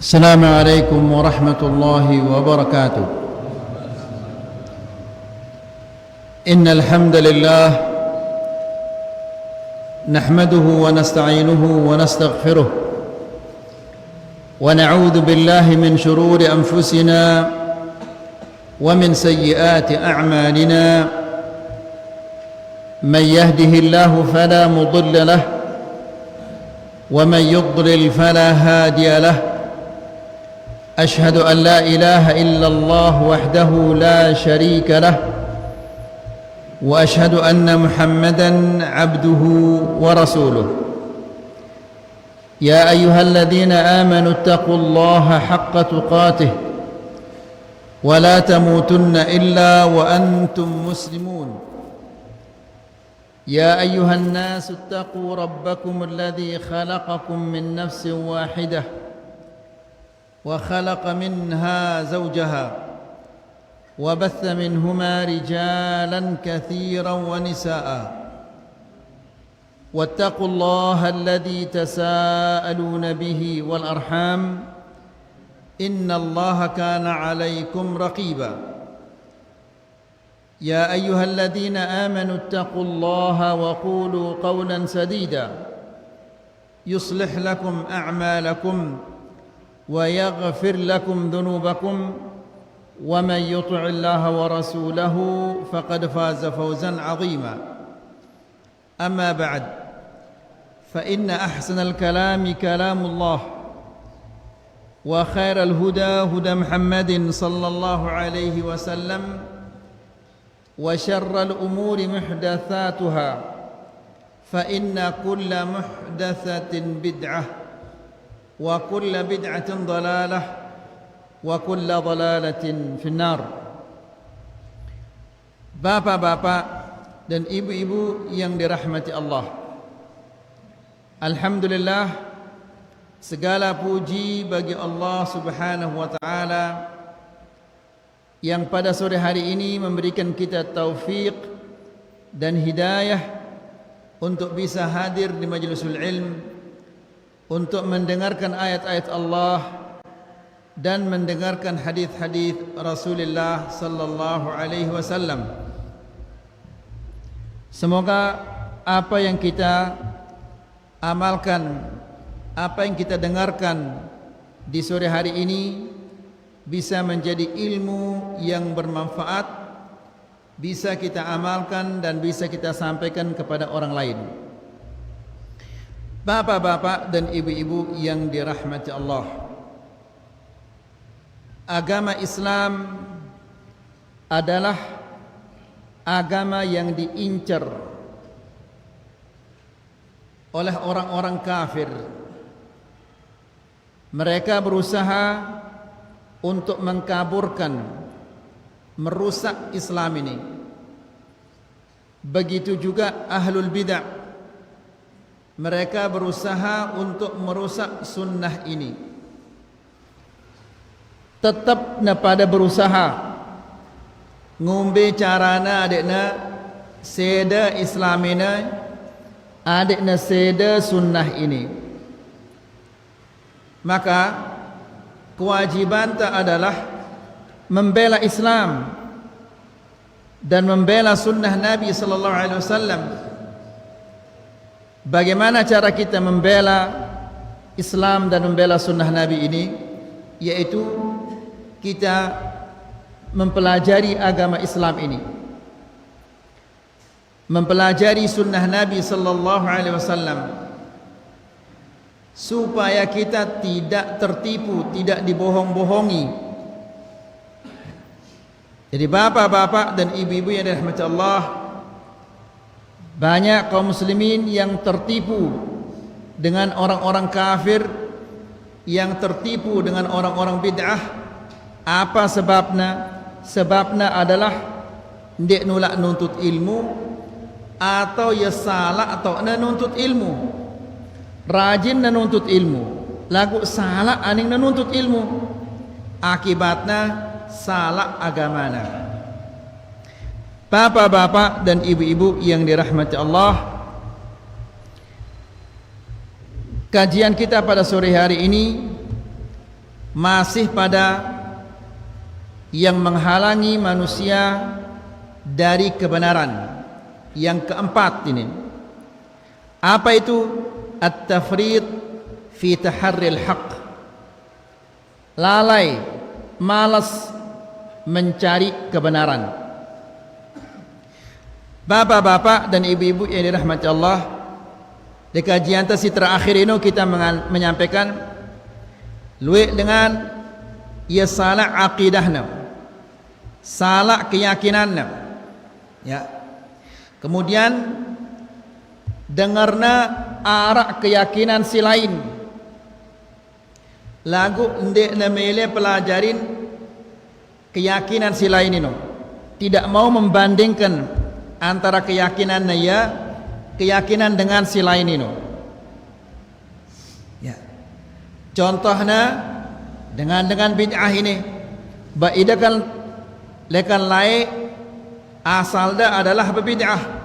السلام عليكم ورحمة الله وبركاته. إن الحمد لله نحمده ونستعينه ونستغفره ونعوذ بالله من شرور أنفسنا ومن سيئات أعمالنا. من يهده الله فلا مضل له ومن يضلل فلا هادي له. أشهد أن لا إله إلا الله وحده لا شريك له وأشهد أن محمدًا عبده ورسوله. يا أيها الذين آمنوا اتقوا الله حق تقاته ولا تموتن إلا وأنتم مسلمون. يا أيها الناس اتقوا ربكم الذي خلقكم من نفس واحدة وخلق منها زوجها وبث منهما رجالا كثيرا ونساء. واتقوا الله الذي تساءلون به والأرحام إن الله كان عليكم رقيبا. يا أيها الذين آمنوا اتقوا الله وقولوا قولا سديدا يصلح لكم أعمالكم ويغفر لكم ذنوبكم ومن يطع الله ورسوله فقد فاز فوزا عظيما. أما بعد فإن أحسن الكلام كلام الله وخير الهدى هدى محمد صلى الله عليه وسلم وشر الأمور محدثاتها فإن كل محدثة بدعة وكل بدعة ضلالة وكل ضلالة في النار. Bapak-bapak dan ibu-ibu yang dirahmati Allah, alhamdulillah, segala puji bagi Allah Subhanahu wa taala yang pada sore hari ini memberikan kita taufik dan hidayah untuk bisa hadir di majlisul ilm, untuk mendengarkan ayat-ayat Allah dan mendengarkan hadis-hadis Rasulullah sallallahu alaihi wasallam. Semoga apa yang kita amalkan, apa yang kita dengarkan di sore hari ini bisa menjadi ilmu yang bermanfaat, bisa kita amalkan dan bisa kita sampaikan kepada orang lain. Bapak-bapak dan ibu-ibu yang dirahmati Allah, agama Islam adalah agama yang diincar oleh orang-orang kafir. Mereka berusaha untuk mengkaburkan, merusak Islam ini. Begitu juga ahlul bid'ah, mereka berusaha untuk merusak sunnah ini. Tetap pada berusaha ngombe carana adekna seda Islamina, adekna seda sunnah ini. Maka kewajiban tak adalah membela Islam dan membela sunnah Nabi sallallahu alaihi wasallam. Bagaimana cara kita membela Islam dan membela sunnah Nabi ini? Yaitu kita mempelajari agama Islam ini, mempelajari sunnah Nabi sallallahu alaihi wasallam, supaya kita tidak tertipu, tidak dibohong-bohongi. Jadi bapak-bapak dan ibu-ibu yang dirahmati Allah, banyak kaum muslimin yang tertipu dengan orang-orang kafir, yang tertipu dengan orang-orang bid'ah. Apa sebabnya? Sebabnya adalah ndek nolak nuntut ilmu, atau ya salah atau na nuntut ilmu. Rajin na nuntut ilmu, lagu salah aning na nuntut ilmu. Akibatnya salah agamana. Bapak-bapak dan ibu-ibu yang dirahmati Allah, kajian kita pada sore hari ini masih pada yang menghalangi manusia dari kebenaran. Yang keempat ini, apa itu? At-tafrid fi taharril haq, lalai, malas mencari kebenaran. Bapak-bapak dan ibu-ibu yang dirahmati Allah, di kajian terakhir ini kita menyampaikan luwih dengan ia salah aqidahna, salah keyakinanna, ya. Kemudian dengarna arak keyakinan si lain, lagu ndek na mele pelajarin keyakinan si lain ini, tidak mau membandingkan antara keyakinan ya keyakinan dengan si lain ini, ya. Contohnya dengan bid'ah ini, baidah kan lekan lai asal dah adalah bid'ah.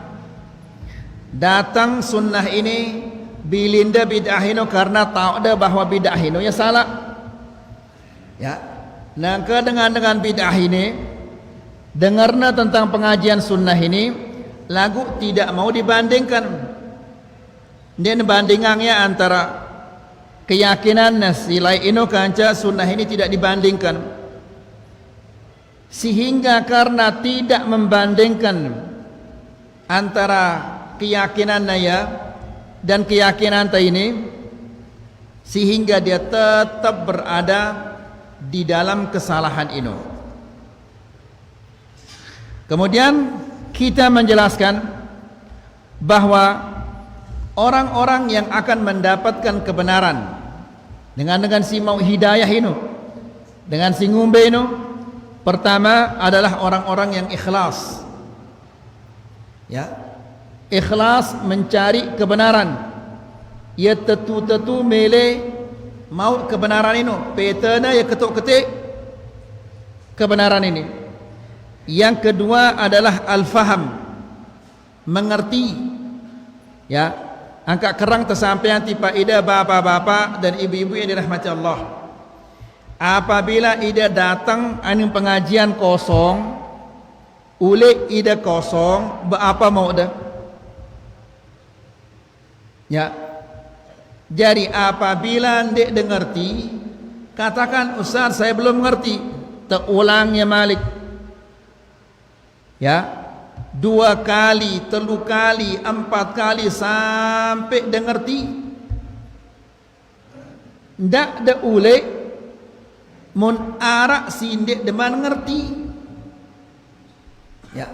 Datang sunnah ini bilinda bid'ah ini karena tahu dah bahawa bid'ah ini ya salah, ya. Nangka dengan bid'ah ini, dengarna tentang pengajian sunnah ini, lagu tidak mau dibandingkan. Dia bandingannya antara keyakinan silai ino kanca sunnah ini tidak dibandingkan, sehingga karena tidak membandingkan antara keyakinan naya dan keyakinan ta ini, sehingga dia tetap berada di dalam kesalahan ini. Kemudian kita menjelaskan bahwa orang-orang yang akan mendapatkan kebenaran dengan si mau hidayah ini, dengan si ngumbe ini, pertama adalah orang-orang yang ikhlas, ya. Ikhlas mencari kebenaran, ia tetu mele mau kebenaran ini, petana ya ketuk ketik kebenaran ini. Yang kedua adalah al-faham, mengerti, ya. Angkat kerang tersampaian tipa ida bapak-bapak dan ibu-ibu yang dirahmati Allah. Apabila ida datang anu pengajian kosong, ule ida kosong, berapa mau dah? Ya. Jadi apabila ndek dengerti, katakan Ustaz saya belum mengerti, terulangnya Malik, ya. 2 kali, 3 kali, 4 kali sampai dengerti. Ndak ada ule mun arak sindek deman ngerti, ya.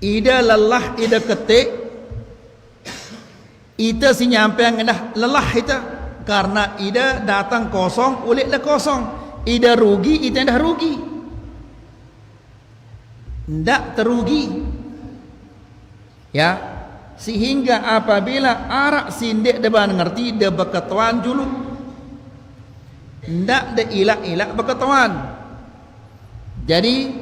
Ida lelah ida ketik, ita si nyampe yang dah lelah ita, karena ida datang kosong, ulik dah kosong. Ida rugi, ita dah rugi, ndak terugi, ya. Sehingga apabila arak sindek deban ngerti, dia berketuan julu, ndak de ilak berketuan. Jadi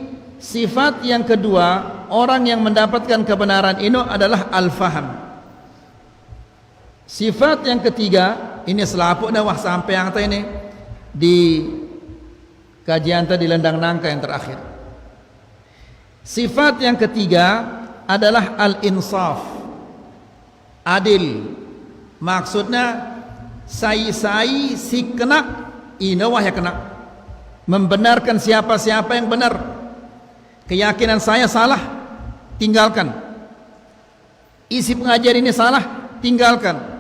sifat yang kedua orang yang mendapatkan kebenaran ini adalah al-faham. Sifat yang ketiga, ini selapuk dah wah sampai yang tadi ini di kajian tadi lendang nangka yang terakhir. Sifat yang ketiga adalah al-insaf, adil. Maksudnya sai si kena, ini wah ya kena, membenarkan siapa-siapa yang benar. Keyakinan saya salah, tinggalkan. Isi pengajian ini salah, tinggalkan.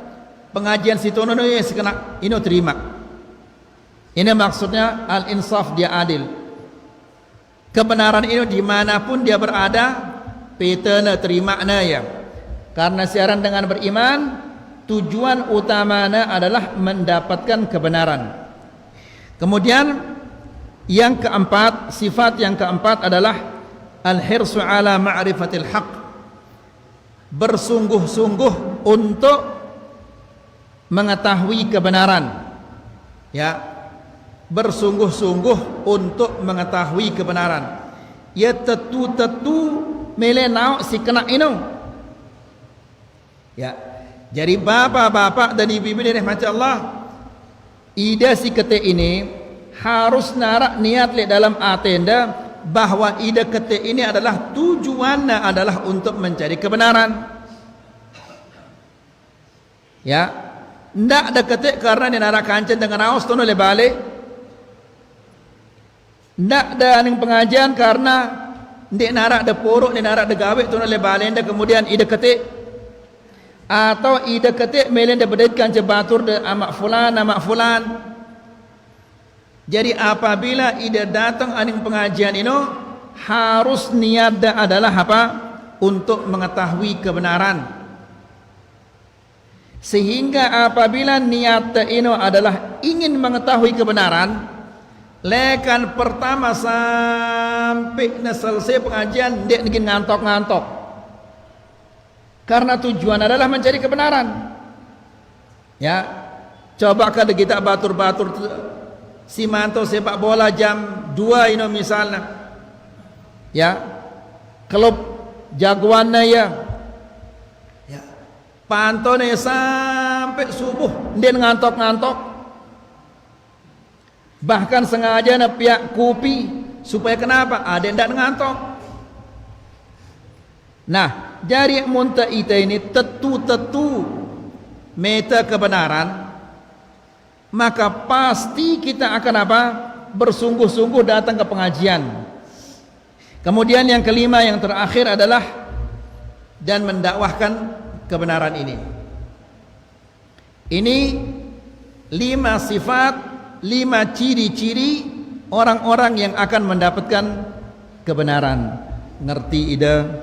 Pengajian situ nono ya sekena ini terima. Ini maksudnya al-insaf, dia adil. Kebenaran ini dimanapun dia berada, petana terima na ya. Karena siaran dengan beriman, tujuan utamanya adalah mendapatkan kebenaran. Kemudian yang keempat, sifat yang keempat adalah al-hirsu ala ma'rifatil haq, bersungguh-sungguh untuk mengetahui kebenaran, ya. Bersungguh-sungguh untuk mengetahui kebenaran. Ya tetu melenau si kena ino, ya. Jadi bapak-bapak dan ibu-ibu dirahmati Allah, ida si kete ini harus narak niat le dalam atenda bahwa ide ketik ini adalah tujuannya adalah untuk mencari kebenaran. Ya, ndak ada ketik karena ni narak kancen dengan aus tono le balik. Ndak ada ning pengajian karena ndik narak de porok ni narak de gawe tono le balik ndak kemudian ide ketik. Atau ide ketik melen de bedetkan je batur de amak fulan. Jadi apabila ide datang aning pengajian ini harus niat adalah apa? Untuk mengetahui kebenaran. Sehingga apabila niat ini adalah ingin mengetahui kebenaran, lekan pertama sampai selesai pengajian dia ingin ngantok-ngantok. Karena tujuan adalah mencari kebenaran. Ya, coba kada kita batur-batur si mantau sepak bola jam 2 ini misalnya. Ya, klub jagoannya ya. Ya, pantau nih sampai subuh dia ngantok-ngantok. Bahkan sengaja nak pihak kopi supaya kenapa? Ada yang tidak ngantok. Nah, jari munta ita ini tetu meta kebenaran, maka pasti kita akan apa? Bersungguh-sungguh datang ke pengajian. Kemudian yang kelima, yang terakhir adalah dan mendakwahkan kebenaran ini. Ini 5 sifat, 5 ciri-ciri orang-orang yang akan mendapatkan kebenaran. Ngerti ide?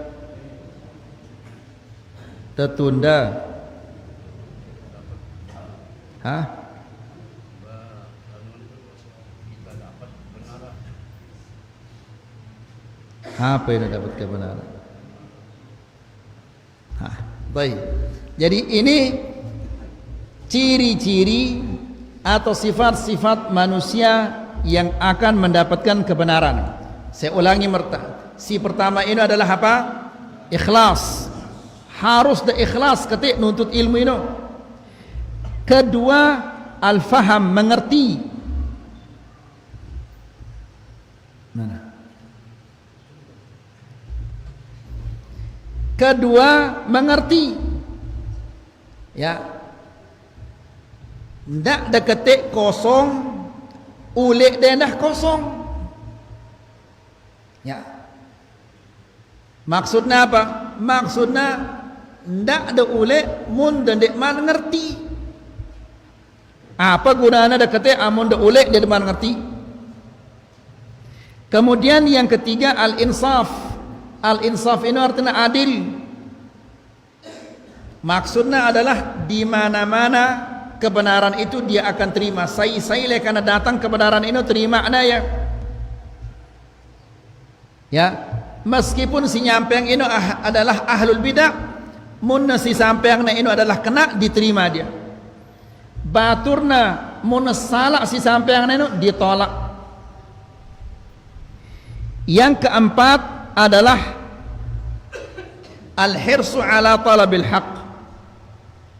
Tertunda. Hah? Apa yang dapat kebenaran? Hah, baik. Jadi ini ciri-ciri atau sifat-sifat manusia yang akan mendapatkan kebenaran. Saya ulangi si pertama ini adalah apa? Ikhlas. Harus ikhlas ketik nuntut ilmu ini. Kedua, al-faham, mengerti. Mana? Kedua, mengerti. Ya. Ndak ada ketik kosong, ulik dia dah kosong. Ya. Maksudnya apa? Maksudnya ndak ada ulik mun dan dek man ngerti. Apa gunanya ada ketik amun dak ulik dia man ngerti? Kemudian yang ketiga al-insaf. Al-insaf ini artinya adil. Maksudnya adalah di mana-mana kebenaran itu dia akan terima. Saya karena datang kebenaran ini terima ana ya. Ya, meskipun si nyampeng ini adalah ahlul bidah, mun si sampeang na ini adalah kena diterima dia. Baturna mun salah si sampeang na ini ditolak. Yang keempat adalah al-hirsu ala talabil haq.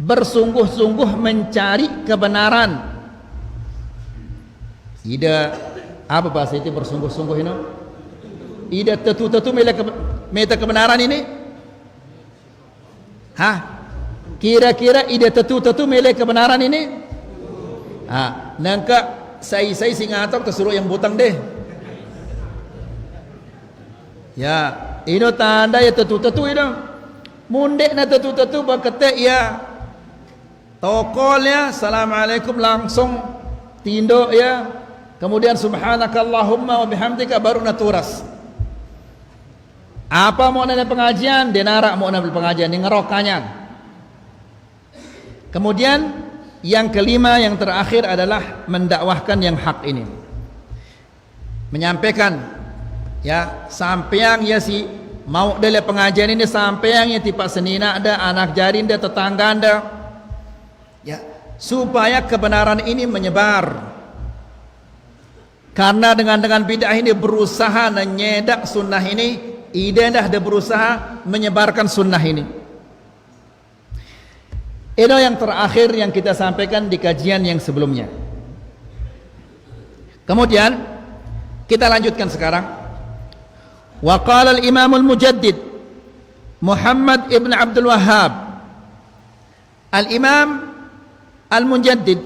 Bersungguh-sungguh mencari kebenaran. Ida apa bahasa itu bersungguh-sungguh ini? Ida tetu-tetu meta kebenaran ini? Hah? Kira-kira ida tetu-tetu milih kebenaran ini? Ah, nangka saya singatok tersuruh yang butang deh. Ya, ini tanda ya tetu-tetu ini. Mundek na tetu-tetu berketek ya. Tokolnya assalamualaikum langsung tinduk ya. Kemudian subhanakallahumma wa bihamdika baru naturas. Apa mau nanya pengajian? Denarak mau nanya pengajian, ini ngerokanyan. Kemudian yang kelima, yang terakhir adalah mendakwahkan yang hak ini. Menyampaikan ya, sampeang ya si mau dari pengajian ini sampeang ya tipe senina ada anak jarin ada tetangga ada. Ya, supaya kebenaran ini menyebar. Karena dengan bid'ah ini berusaha menyedak sunnah ini, ide dah berusaha menyebarkan sunnah ini. Itu yang terakhir yang kita sampaikan di kajian yang sebelumnya. Kemudian kita lanjutkan sekarang. Wa qala al-Imam al-Mujaddid Muhammad ibn Abdul Wahhab. Al-Imam al-Mujaddid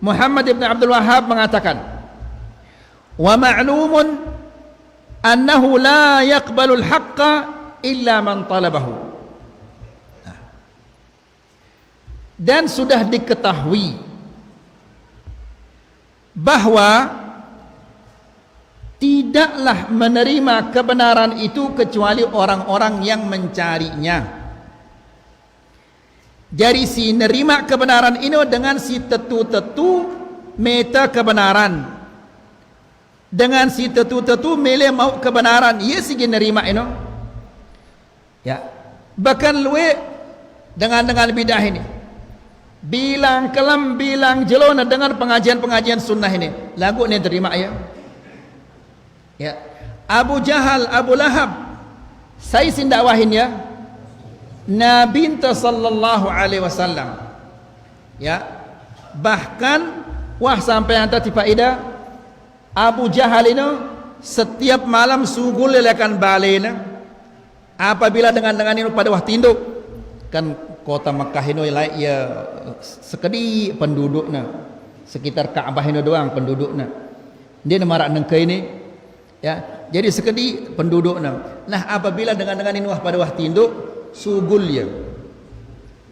Muhammad ibn Abdul Wahhab mengatakan, wa ma'lumun annahu la yaqbalu al-haqqa illa man talabahu. Dan sudah diketahui bahwa tidaklah menerima kebenaran itu kecuali orang-orang yang mencarinya. Jadi si nerima kebenaran ini dengan si tetu-tetu meta kebenaran, dengan si tetu-tetu mele mau kebenaran, ia sigi nerima ini. Ya, bahkan luwe dengan bidah ini. Bilang kelam, bilang jelona dengan pengajian-pengajian sunnah ini, lagu ini terima ya. Ya, Abu Jahal, Abu Lahab, saya sindakwahin ya. Nabi sallallahu alaihi wasallam, ya, bahkan wah sampai anta tiba ida Abu Jahal ini setiap malam sugul lelekan balena apabila dengan ini pada waktu induk kan kota Makkah ini ya sekedi penduduknya sekitar Ka'bah ini doang penduduknya dia marak nengke ini ya jadi sekedi penduduknya. Nah apabila dengan ini wah pada waktu induk sugul ya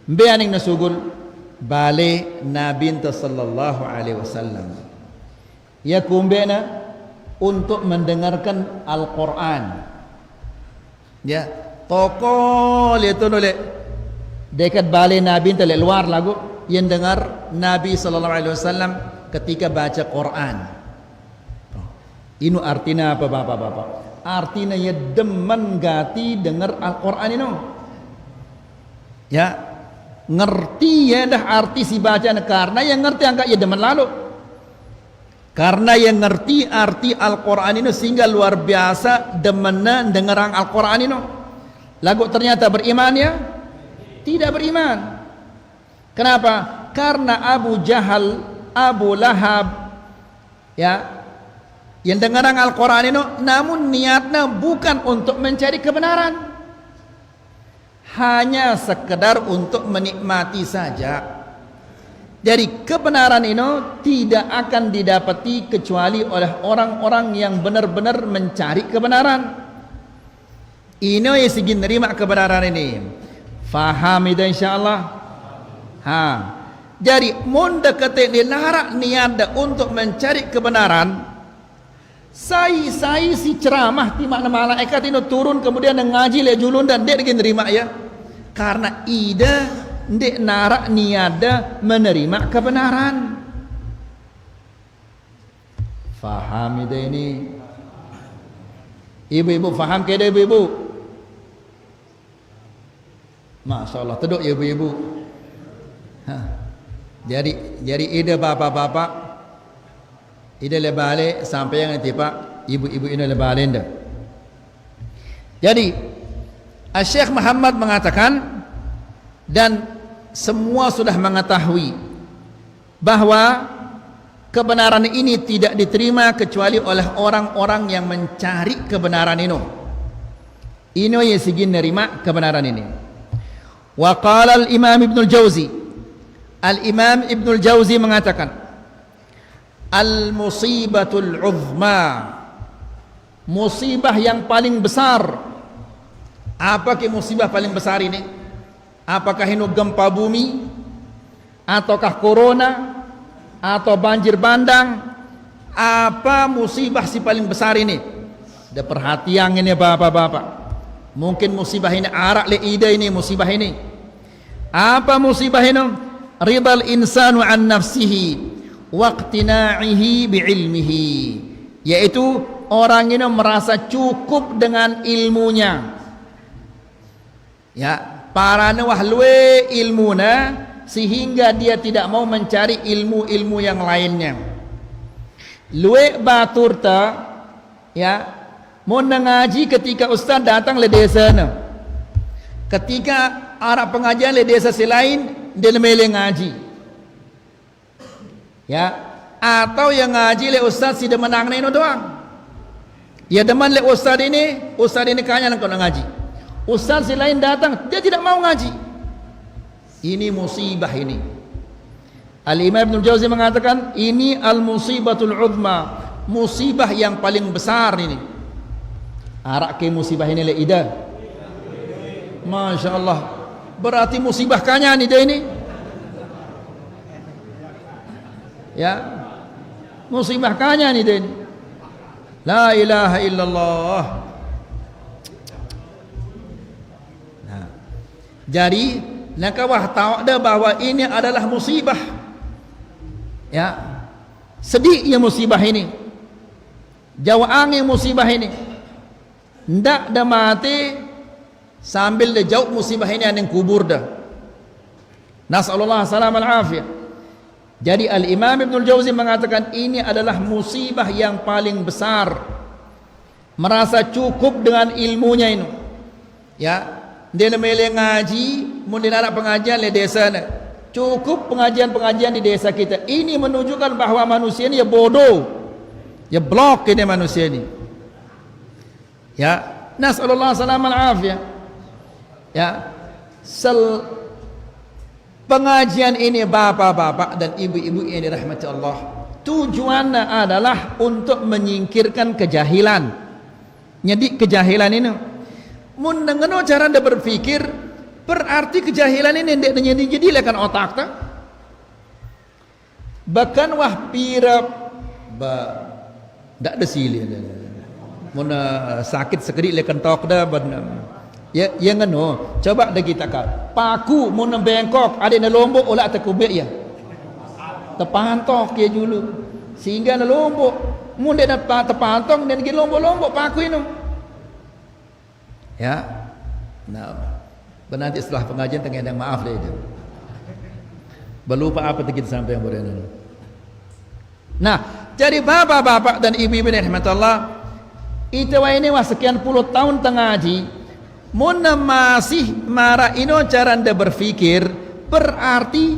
beaning na sugul bale Nabi sallallahu alaihi wasallam ya kumbena untuk mendengarkan Al-Quran ya toko itu nolak dekat bale Nabi tele luar lagu yang dengar Nabi sallallahu alaihi wasallam ketika baca Quran. Ini artinya apa bapak-bapak? Artinya ya demen gati dengar Al-Quran ini. Ya, ngerti ya dah arti si bacaan karena yang ngerti angkat ya demen lalu. Karena yang ngerti arti Al-Quran ini sehingga luar biasa demennya dengar Al-Quran ini. Lagu ternyata beriman ya? Tidak beriman. Kenapa? Karena Abu Jahal, Abu Lahab, ya, yang dengar Al-Quran ini, namun niatnya bukan untuk mencari kebenaran, hanya sekedar untuk menikmati saja. Jadi kebenaran ini tidak akan didapati kecuali oleh orang-orang yang benar-benar mencari kebenaran. Ini yang segi nerima kebenaran ini. Faham itu insyaallah. Ha. Jadi munda kata dilarang niat untuk mencari kebenaran. Saya si ceramah di mana malaikat ini turun kemudian ngaji le julun dan dia ingin nerima ya. Karena ida ndek narak niada menerima kebenaran. Faham itu ini. Ibu-ibu faham ke ibu-ibu? Masya Allah, teduk ya ibu-ibu. Jadi ida bapak-bapak ida lebale sampai yang nanti pak ibu-ibu ini lebale dah. Jadi Syekh Muhammad mengatakan dan semua sudah mengetahui bahwa kebenaran ini tidak diterima kecuali oleh orang-orang yang mencari kebenaran ini. Ini yang segi nerima kebenaran ini. Wa qala al-Imam Ibn al-Jauzi, Al-Imam Ibn al-Jauzi mengatakan al-musibatul uzma, musibah yang paling besar. Apa ke musibah paling besar ini? Apakah ini gempa bumi, ataukah corona, atau banjir bandang? Apa musibah si paling besar ini? Ada perhatian ini bapak-bapak. Mungkin musibah ini arak le ida ini musibah ini. Apa musibah ini? Ridal insanu an nafsihi waqtina'ihi bi'ilmihi, yaitu orang ini merasa cukup dengan ilmunya. Ya, para wahluwe ilmuna sehingga dia tidak mau mencari ilmu-ilmu yang lainnya. Luwe baturta ya, mau ngaji ketika ustaz datang le desa na. Ketika arah pengajian le desa selain dia mele ngaji. Ya, atau yang ngaji le ustaz si demenang ini doang. Ya deman le ustaz ini kaya nak ngaji. Ustaz si lain datang, dia tidak mau ngaji. Ini musibah ini. Al-Imam Ibnul Jauzi mengatakan ini al-musibatul uzma, musibah yang paling besar ini. Arak ke musibah ini le ida. Masya Allah. Berarti musibah kanya ni dia ini. Ya. Musibah kanya ni dia ini. La ilaha illallah. Nah. Jadi nakawah tahu dah bahawa ini adalah musibah. Ya. Sedih ya musibah ini. Jawaan yang musibah ini. Ndak dah mati sambil dia jauh musibah ini yang kubur dah. Nas'alullah salam al-afiyah. Jadi Al-Imam Ibnul Jauzi mengatakan ini adalah musibah yang paling besar. Merasa cukup dengan ilmunya ini. Ya, dia namanya ngaji, mungkin anak pengajian di desa ni. Cukup pengajian-pengajian di desa kita. Ini menunjukkan bahawa manusia ini ya bodoh. Ya blok ini manusia ini. Ya, nas'alullah salam al-afiyah. Ya, pengajian ini bapak-bapak dan ibu-ibu yang dirahmati Allah, tujuannya adalah untuk menyingkirkan kejahilan. Jadi kejahilan ini mun dengan cara anda berpikir, berarti kejahilan ini tidak jadi lekan otak tak. Bahkan wah pira tak ada sili mun sakit sekedik lekan tok dah ya yang ngano coba dah kita kat paku mun bengkok ada na lombok olah tekubek ya tepantok ya dulu sehingga na lombok mun dia dapat tepantong dan gi lombok-lombok paku ini ya. Nah nanti setelah pengajian tengah maaf deh itu berlupa apa kita sampai yang berani. Nah jadi bapak-bapak dan ibu-ibu rahmatullah itu ini wah sekian puluh tahun tengah ngaji. Muna masih marah ino cara anda berfikir, berarti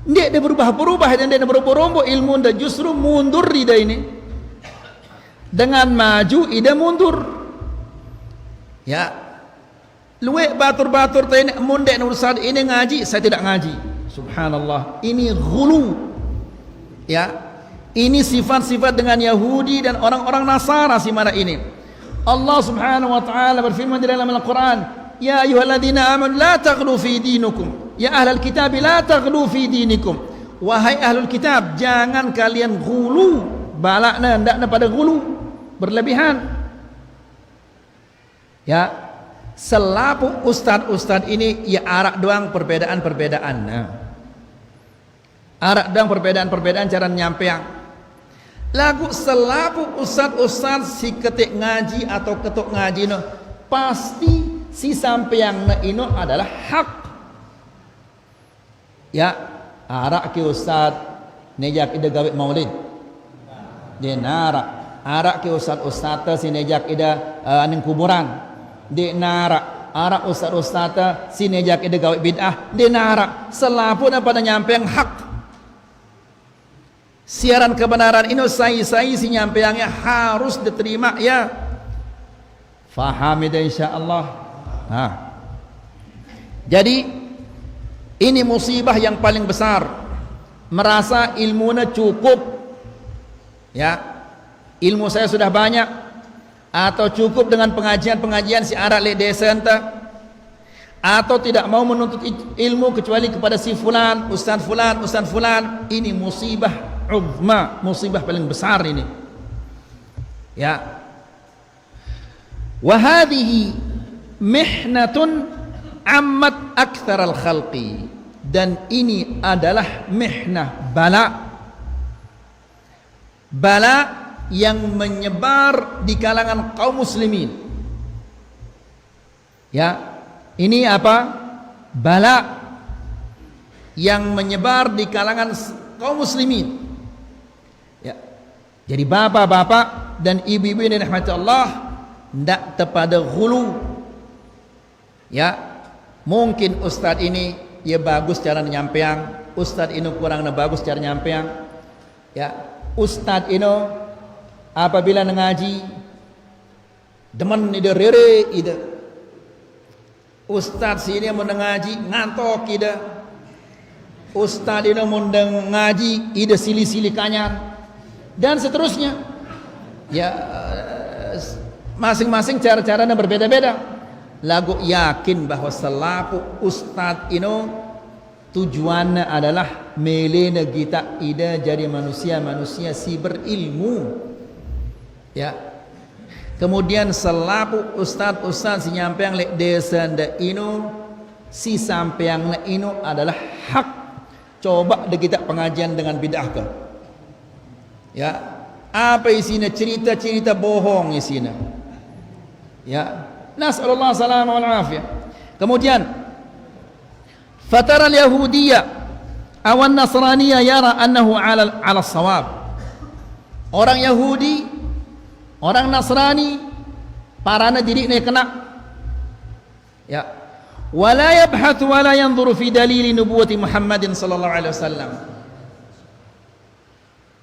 dia berubah-berubah dan dia berubah-ubah ilmu anda justru mundur ida ini. Dengan maju ida mundur. Ya. Luwe batur-batur tadi mundek urusan ini ngaji, saya tidak ngaji. Subhanallah. Ini ghulu. Ya. Ini sifat-sifat dengan Yahudi dan orang-orang Nasara si mana ini. Allah subhanahu wa ta'ala berfirman di dalam Al-Quran, Ya ayuhalladzina amanu la taghlu fi dinikum. Ya ahlal kitab la taghlu fi dinikum. Wahai ahlul kitab, jangan kalian ghulu. Balakna, hendakna pada ghulu. Berlebihan. Ya. Selapu ustad-ustad ini, ya arak doang perbedaan-perbedaan. Nah. Arak doang perbedaan-perbedaan cara nyampeang. Lagu selapu ustad-ustad si ketik ngaji atau ketuk ngaji no, pasti si sampeang na ino adalah hak. Ya, arak ke ustad nejak ida gawe maulid. Dia narak. Arak ke ustad-ustad si nejak ida aning kuburan. Dia narak. Arak ustad-ustad si nejak ida gawe bid'ah. Dia narak. Selapu na pada nyampeang hak. Siaran kebenaran ini saya si nyampeangnya harus diterima ya. Faham itu insyaallah. Nah. Jadi ini musibah yang paling besar. Merasa ilmunya cukup. Ya. Ilmu saya sudah banyak atau cukup dengan pengajian-pengajian si arak le desa enta. Atau tidak mau menuntut ilmu kecuali kepada si fulan, ustaz fulan. Ini musibah uzma, musibah paling besar ini. Ya. Wa hadhihi mihnatun ammat akthar al-khalqi. Dan ini adalah mihnah, bala yang menyebar di kalangan kaum muslimin. Ya. Ini apa? Bala yang menyebar di kalangan kaum muslimin. Ya. Jadi bapak-bapak dan ibu-ibu yang dirahmati Allah, ndak kepada ghulu. Ya. Mungkin ustaz ini ya bagus cara nyampeang, ustaz ini kurang bagus cara nyampeang. Ya, ustaz ino apabila ngaji demen ide rere ide. Ustaz sini mau ngaji ngantok ide. Ustaz ino mau ngaji ide sili-sili kanyan dan seterusnya. Ya, masing-masing cara-caranya berbeda-beda. Lagu yakin bahwa selaku ustaz ino tujuannya adalah melena kita ida jadi manusia-manusia si berilmu. Ya. Kemudian selaku ustaz-ustaz si nyampeang lek desa nda ino si sampeang na ino adalah hak. Coba deh kita pengajian dengan bid'ah ke. Ya. Apa isinya? Cerita-cerita bohong isinya. Ya. Nas'alullah salamah wal afiyah. Kemudian fatara al-yahudiyya aw an-nasraniyya yara annahu 'ala as-shawab. Orang Yahudi, orang Nasrani parana diri ni kena. Ya. Wala yabhathu wala yanzuru fi dalil nubuwwati Muhammadin sallallahu alaihi wasallam.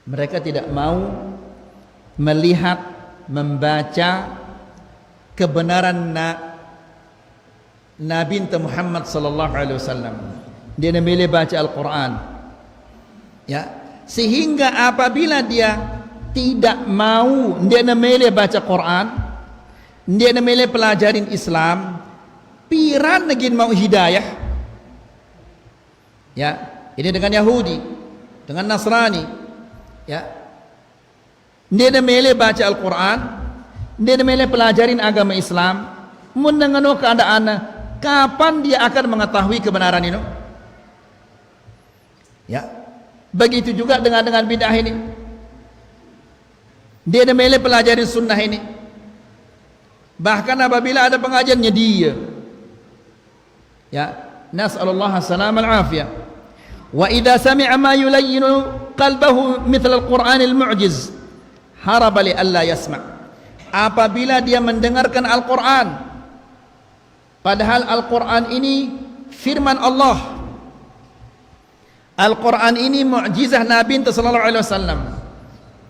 Mereka tidak mau melihat, membaca kebenaran Nabi Muhammad sallallahu alaihi wasallam. Dia memilih baca Al-Quran. Ya, sehingga apabila dia tidak mau, dia memilih baca Quran, dia memilih pelajarin Islam, piran lagi mau hidayah. Ya, ini dengan Yahudi, dengan Nasrani. Ya, dia memilih baca Al-Quran, dia memilih pelajarin agama Islam, mendengar keadaan kapan dia akan mengetahui kebenaran ini. Ya, begitu juga dengan bid'ah ini. Dia memilih pelajarin sunnah ini. Bahkan apabila ada pengajiannya dia. Ya, nas'alullah salam al-afiyah. Wa idza sami'a ma yulayyinu qalbahu mithla al-Qur'an al-mu'jiz haraba li alla yasma'. Apabila dia mendengarkan Al-Quran, padahal Al-Quran ini firman Allah, Al-Quran ini mu'jizah Nabi sallallahu alaihi wasallam,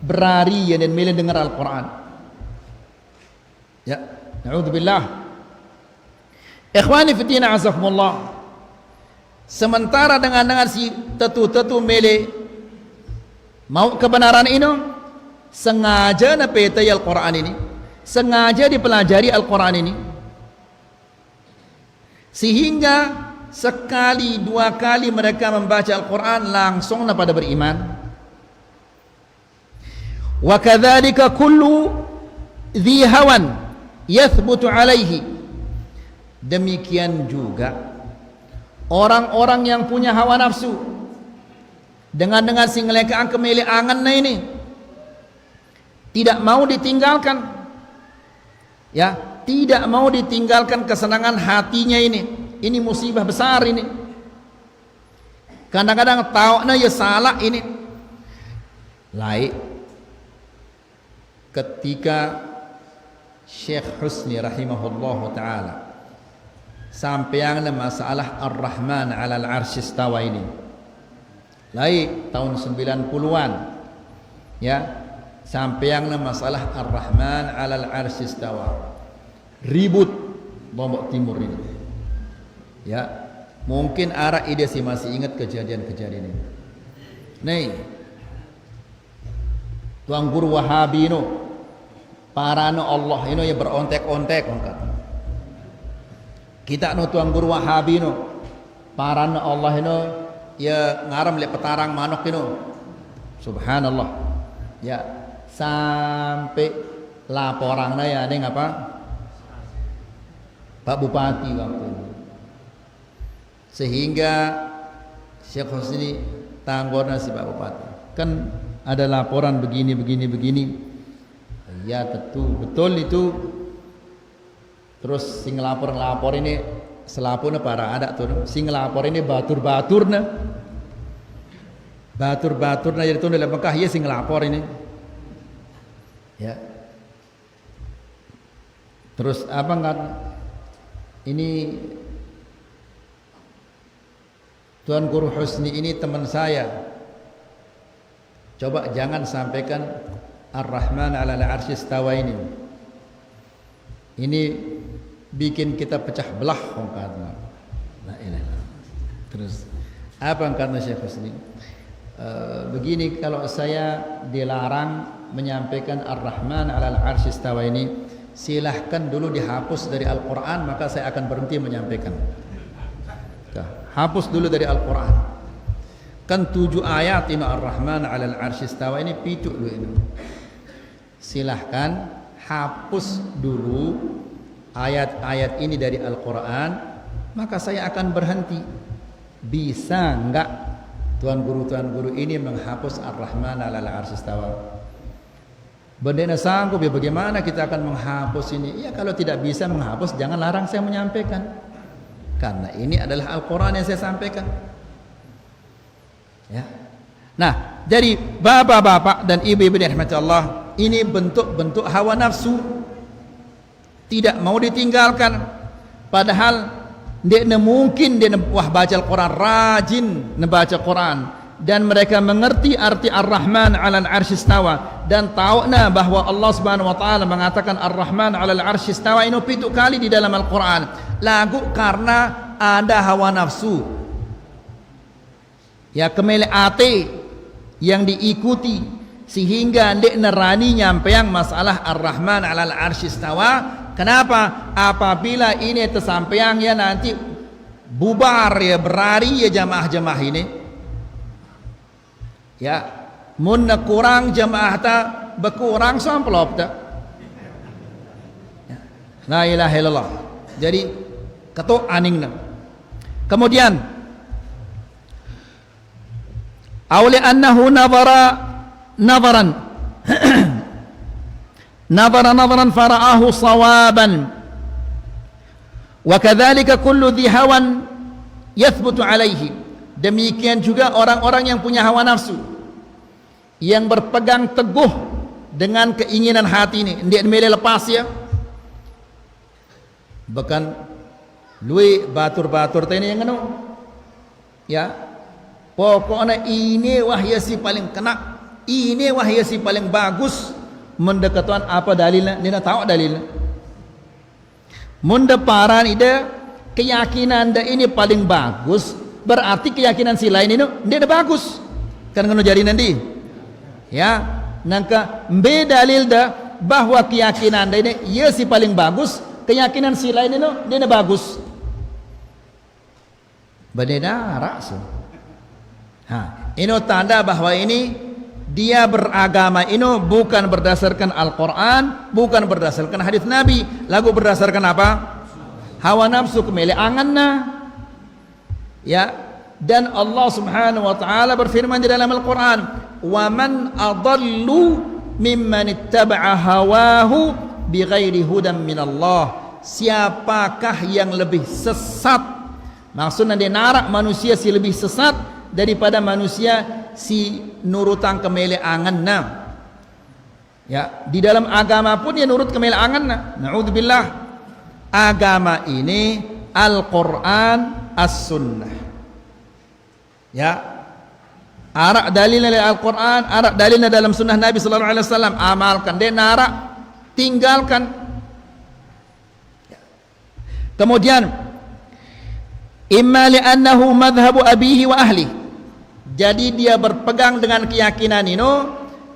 berari dan milih dengar Al-Quran. Ya, na'udzubillah. Ikhwani fiddina azakumullah. Sementara dengan si tetu milih mau kebenaran ini, sengaja napetai Al-Quran ini, sengaja dipelajari Al-Quran ini, sehingga sekali dua kali mereka membaca Al-Quran langsung pada beriman. Wa kadzalika kullu dhi hawan yathbutu alaihi. Demikian juga orang-orang yang punya hawa nafsu dengan si ngelekaan kemili angan ini tidak mau ditinggalkan, ya, tidak mau ditinggalkan kesenangan hatinya ini. Ini musibah besar ini. Kadang-kadang tahu ya salah ini. Lain ketika Syekh Husni rahimahullah taala sampaian masalah Ar-Rahman 'alal 'arsy istawa ini. Lain tahun 90-an. Ya. Sampaian masalah Ar-Rahman 'alal 'arsy istawa. Ribut Lombok Timur ini. Ya, mungkin arah ide sih masih ingat kejadian-kejadian ini. Nih, tuang guru Wahabi ini, parano Allah ini ya berontek-ontek angkat. Kita no tuang guru Wahabi ini, parano Allah ini ya ngaram lek petarang manok ini. Subhanallah. Ya, sampai laporannya ya ada apa? Pak Bupati waktu itu. Sehingga Syekh Husni tanggorna si Pak Bupati. Kan ada laporan begini. Ya tentu betul itu. Terus sing lapor ini selapuna para ada tuh. Sing lapor ini batur-baturna jadi tuh dalam Mekah ya sing lapor ini. Ya. Terus apa enggak ini Tuan Guru Husni ini teman saya. Coba jangan sampaikan Ar-Rahman 'alal 'arsy istawa ini. Ini bikin kita pecah belah karena la ilaha. Terus apa yang kata Syekh Husni? Begini, kalau saya dilarang menyampaikan Ar-Rahman 'alal 'arsy istawa ini, silahkan dulu dihapus dari Al-Quran, maka saya akan berhenti menyampaikan. Hapus dulu dari Al-Quran. Kan 7 ayat ini Ar-Rahman 'alal 'arsy istawa ini pitu dulu ini. Silahkan hapus dulu ayat-ayat ini dari Al-Quran, maka saya akan berhenti. Bisa enggak tuan guru ini menghapus Ar-Rahman 'alal 'arsy istawa? Bendena sanggup ya, bagaimana kita akan menghapus ini? Ya kalau tidak bisa menghapus, jangan larang saya menyampaikan. Karena ini adalah Al-Quran yang saya sampaikan. Ya. Nah, jadi bapak-bapak dan ibu-ibu yang dirahmati Allah, ini bentuk-bentuk hawa nafsu, tidak mau ditinggalkan. Padahal dia mungkin dia baca Al-Quran, rajin membaca Quran, dan mereka mengerti arti Ar-Rahman 'alal 'arsy istawa, dan tahu bahwa Allah Subhanahu wa taala mengatakan Ar-Rahman 'alal 'arsy istawa ini 7 kali di dalam Al-Quran. Lagu karena ada hawa nafsu, ya kemele ate yang diikuti, sehingga ndek nerani nyampeang masalah Ar-Rahman 'alal 'arsy istawa. Kenapa? Apabila ini tersampeang ya nanti bubar ya, berari ya jamaah-jamaah ini. Ya, mun kurang jamaah ta berkurang samplop ta. La ilaha illallah. Jadi ketuk aningna. Kemudian awli annahu nazaran nazaran fara'ahu sawaban, wa kadzalika kullu dhi hawan yathbutu alaihi. Demikian juga orang-orang yang punya hawa nafsu, yang berpegang teguh dengan keinginan hati ini, dia mele lepas ya. Bahkan lui batur-batur tadi yang anu ya, pokoknya ini wahya si paling kena, ini wahya si paling bagus. Mendekatuan apa dalilnya? Dia tahu dalilnya. Mendeparan ide keyakinan dah ini paling bagus, berarti keyakinan si lain ini dia bagus. Kan ngono jadi nanti. Ya, nangka be dalil dah bahwa keyakinan dah ini ia si paling bagus, keyakinan si lain ini dia bagus. Berbeda ras. Ini tanda bahwa ini dia beragama ini bukan berdasarkan Al-Quran, bukan berdasarkan hadis Nabi, lagu berdasarkan apa? Hawa nafsu kemele anganna. Ya, dan Allah Subhanahu wa taala berfirman di dalam Al-Quran, "Wa man adallu mimman ittaba'a hawahu bighairi hudan minallah." Siapakah yang lebih sesat? Maksudnya dia narak manusia si lebih sesat daripada manusia si nurutang kemele anganna. Ya, di dalam agama pun dia nurut kemele anganna. Na'udzubillah. Agama ini Al-Quran, As-Sunnah. Ya, arak dalilnya dari Al-Quran, arak dalilnya dalam Sunnah Nabi Sallallahu Alaihi Wasallam. Amalkan, dia narak tinggalkan. Ya. Kemudian imma li'annahu madhhabu abihi wa ahli. Jadi dia berpegang dengan keyakinan ini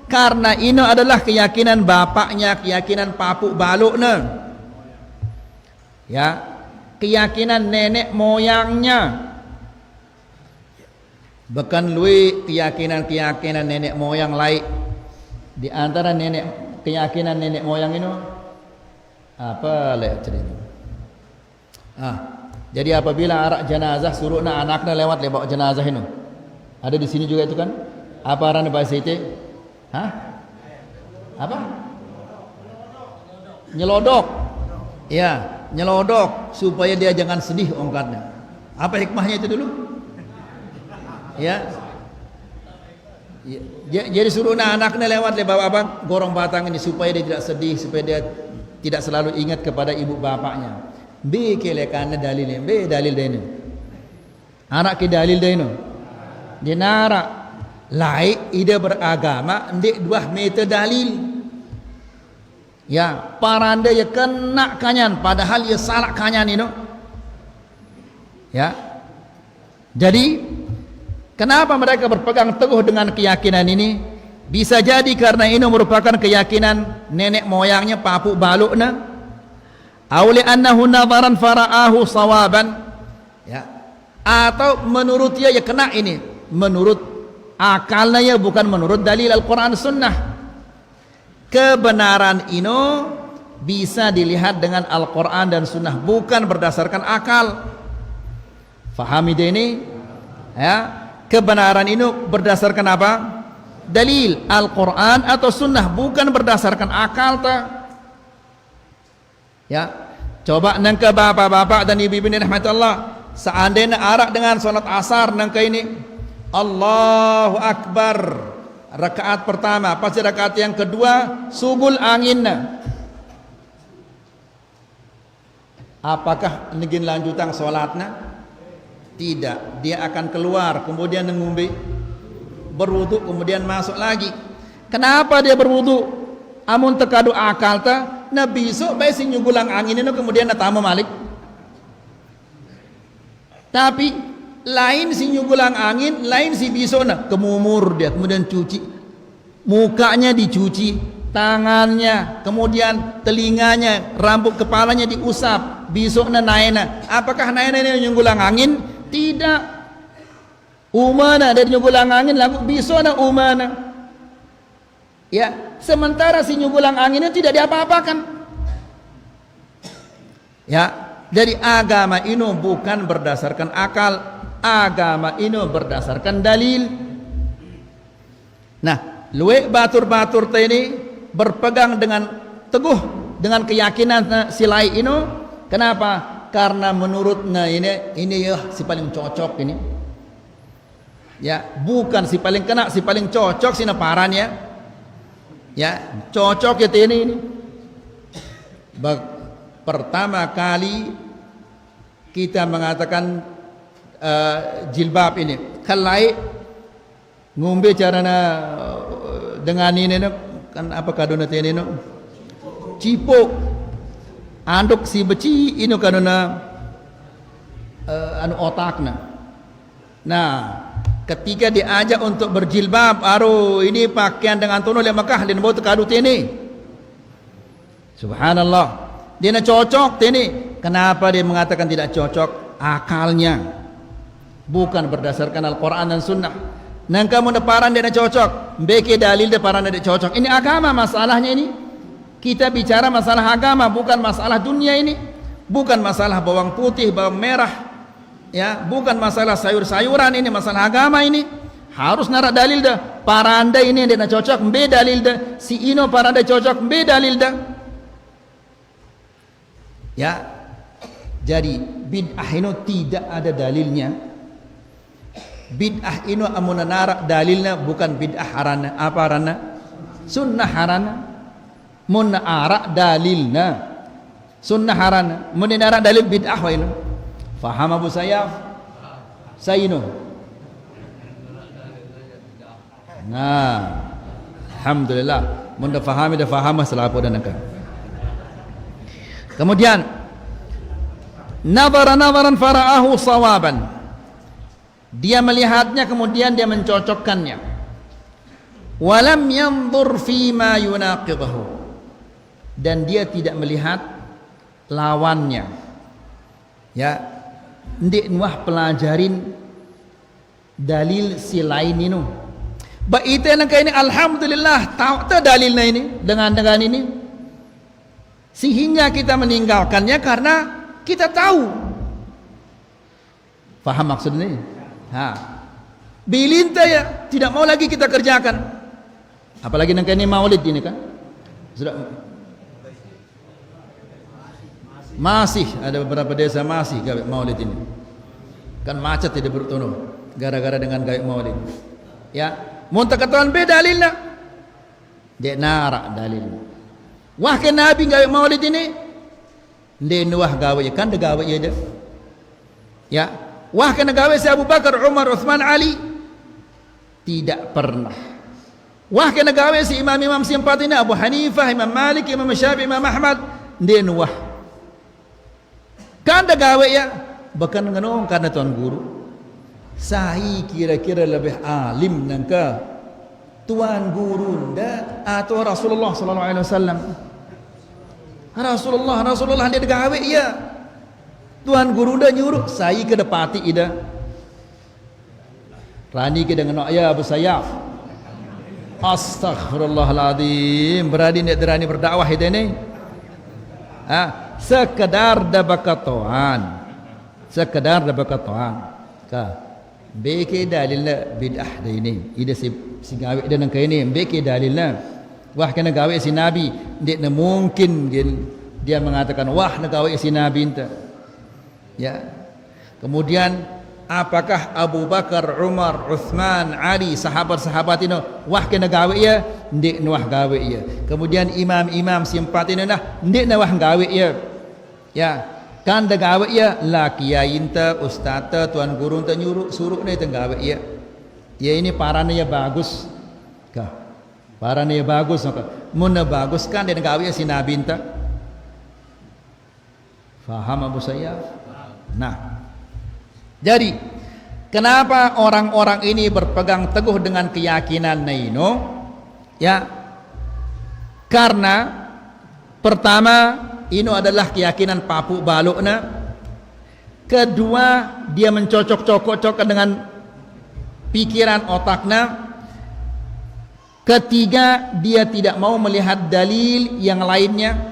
karena ini adalah keyakinan bapaknya, keyakinan papuk baluknya. Ya, keyakinan nenek moyangnya. Bahkan lui keyakinan nenek moyang lain. Di antara keyakinan nenek moyang ini apa lek cerita? Jadi apabila arak jenazah suruhna anaknya lewat bawa jenazah ini. Ada di sini juga itu kan? Apa arane bahasa itu? Apa? Nyelodok. Ya, nyelodok supaya dia jangan sedih ongkatnya. Apa hikmahnya itu dulu? Ya. Jadi suruh anaknya lewat bawa abang gorong batang ini supaya dia tidak sedih, supaya dia tidak selalu ingat kepada ibu bapaknya. B kelekannya dalilnya, B dalil dia ini. Anak ke dalil dia ini. Dia narak Laik ida beragama ndek dua meter dalil. Ya, paranda ya kena kanyan padahal ya salah kanyan ini. Ya. Jadi kenapa mereka berpegang teguh dengan keyakinan ini? Bisa jadi karena ini merupakan keyakinan nenek moyangnya papu balukna. Aw li annahu nadharan fara'ahu sawaban. Ya. Atau menurut dia ya kena ini, menurut akalnya ya bukan menurut dalil Al-Quran Sunnah. Kebenaran ini bisa dilihat dengan Al-Quran dan Sunnah, bukan berdasarkan akal. Fahami dia ini ya, kebenaran ini berdasarkan apa? Dalil Al-Quran atau Sunnah, bukan berdasarkan akal ta. Ya, coba nangka bapak-bapak dan ibu-ibu ini rahmatullah, seandainya arak dengan sholat asar nangka ini Allahu Akbar rakaat pertama, pasti rakaat yang kedua subul anginna. Apakah negin lanjutan sholatnya? Tidak, dia akan keluar kemudian ngumbi berwudu kemudian masuk lagi. Kenapa dia berwudu? Amun tekadu akal ta, nah besok baik si nyugulang angin itu kemudian datang malik. Tapi lain si nyugulang angin, lain si bisona kemumur dia kemudian cuci mukanya, dicuci tangannya, kemudian telinganya, rambut kepalanya diusap, bisokna naena. Apakah naena ini nyugulang angin? Tidak. Umana dari nyugulang angin lagu bisona umana. Ya, sementara si nyugulang anginnya tidak diapa-apakan. Ya, dari agama ini bukan berdasarkan akal, agama ini berdasarkan dalil. Nah, luwe batur-batur ini berpegang dengan teguh dengan keyakinan silai ini. Kenapa? Karena menurutnya ini ya si paling cocok ini. Ya, bukan si paling kena, si paling cocok si naparan ya. Ya, cocok ya ini. Pertama kali kita mengatakan jilbab ini kalai ngombe carana dengan ini kan apa kadona ini cipo anduk si beci ini kadona anu otakna. Nah, ketika diajak untuk berjilbab aru ini pakaian dengan tono le Mekah dan bawa tekadut ini. Subhanallah. Dia nak cocok ini. Kenapa dia mengatakan tidak cocok? Akalnya bukan berdasarkan Al-Quran dan Sunnah. Nang kamu deparan dia nak cocok, beke dalil deparan dia cocok. Ini agama masalahnya ini. Kita bicara masalah agama, bukan masalah dunia ini. Bukan masalah bawang putih, bawang merah. Ya, bukan masalah sayur-sayuran ini, masalah agama ini. Harus narak dalil dah. Paranda ini dia nak cocok, mbe dalil dah. Si ino paranda cocok, mbe dalil dah. Ya, jadi bid'ah ini tidak ada dalilnya. Bid'ah ini amun narak dalilnya bukan bid'ah harana. Apa harana? Sunnah harana. Mun arak dalilna sunnah harana. Mun narak dalil bid'ah wa ini. Faham Abu Sayyaf? Sayinu. Nah, alhamdulillah. Mun dah faham masalah apa dan akan. Kemudian nazaran fara'ahu sawaban. Dia melihatnya kemudian dia mencocokkannya. Walam yanzur fima yunaqidahu. Dan dia tidak melihat lawannya. Ya, ndik nuah pelajarin dalil si lain ini. Baik itu yang ini alhamdulillah tahu tak dalilnya ini dengan ini. Sehingga kita meninggalkannya karena kita tahu. Faham maksudnya? Ha. Bilinta ya tidak mau lagi kita kerjakan. Apalagi nang ini maulid ini kan. Sudah masih ada beberapa desa masih gawe maulid ini. Kan macet tidak bertunu gara-gara dengan gawe maulid. Ya, mun tak ketahuan beda dalilnya. Dek narak dalilnya. Wah ke Nabi gawe maulid ini. Ndek nuah gawe kan de gawe ya deh. Ya, wah kena gawe si Abu Bakar, Umar, Uthman, Ali. Tidak pernah. Wah kena gawe si imam-imam si empat ini, Abu Hanifah, Imam Malik, Imam Syafi'i, Imam Ahmad, dia wah. Kan ada gawe ya, bahkan ngenong karena tuan guru. Saya kira-kira lebih alim nangka tuan guru nda atau Rasulullah sallallahu alaihi wasallam. Rasulullah dia gawe ya. Tuan guru dah nyuruh saya ke depati ida. Rani ke dengan ya Abu Sayyaf. Astaghfirullahaladzim. Berani nak derani berdakwah ida ni. Sekedar dah bakatuan. Sekedar dah bakatuan. Beke dalilnya bid'ah dah ini. Ida si gawe ida nang kaya ni. Beke dalilnya. Wah kena gawe si Nabi. Dia mungkin dia mengatakan wah nak gawe si Nabi enta. Ya. Kemudian apakah Abu Bakar, Umar, Uthman, Ali, sahabat-sahabat ini wah kena gawe ya, ndik wah gawe ya. Kemudian imam-imam si empat ini nah ndik wah gawe ya. Ya, kan dah gawe ya la kiai enta, ustaz tuan guru enta nyuruh suruh ni enta gawe ya. Ya ini parane ya bagus. Kah. Parane ya bagus maka mun bagus kan dia gawe ya si Nabi enta. Faham Abu Sayyaf? Nah, jadi kenapa orang-orang ini berpegang teguh dengan keyakinan Naino? Ya, karena pertama ini adalah keyakinan papu balukna. Kedua, dia mencocok-cocokkan dengan pikiran otaknya. Ketiga, dia tidak mau melihat dalil yang lainnya.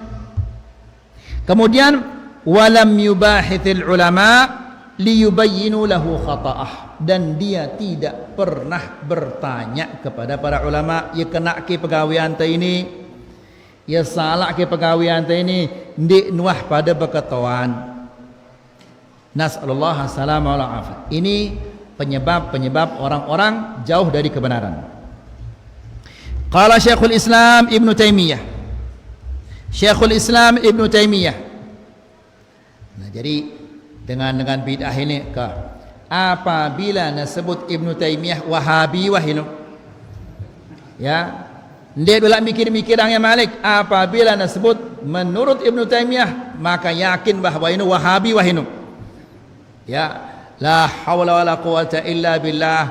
Kemudian walam yubahithil ulama liyubayyinu lahu khata'ah, dan dia tidak pernah bertanya kepada para ulama ya kena ke pegawaian ta ini ya salah ke pegawaian ta ini ndik nuah pada bekatuan. Nasallallahu alaihi wasallam. Ini penyebab orang-orang jauh dari kebenaran. Qala Syekhul Islam Ibn Taimiyah. Syekhul Islam Ibn Taimiyah. Nah, jadi dengan bid'ah ini apabila nasebut Ibnu Taimiyah Wahabi wahinu ya dia belak mikir-mikir yang Malik, apabila nasebut menurut Ibnu Taimiyah maka yakin bahawa ini Wahabi wahinu ya la haula wala quwata illa billah.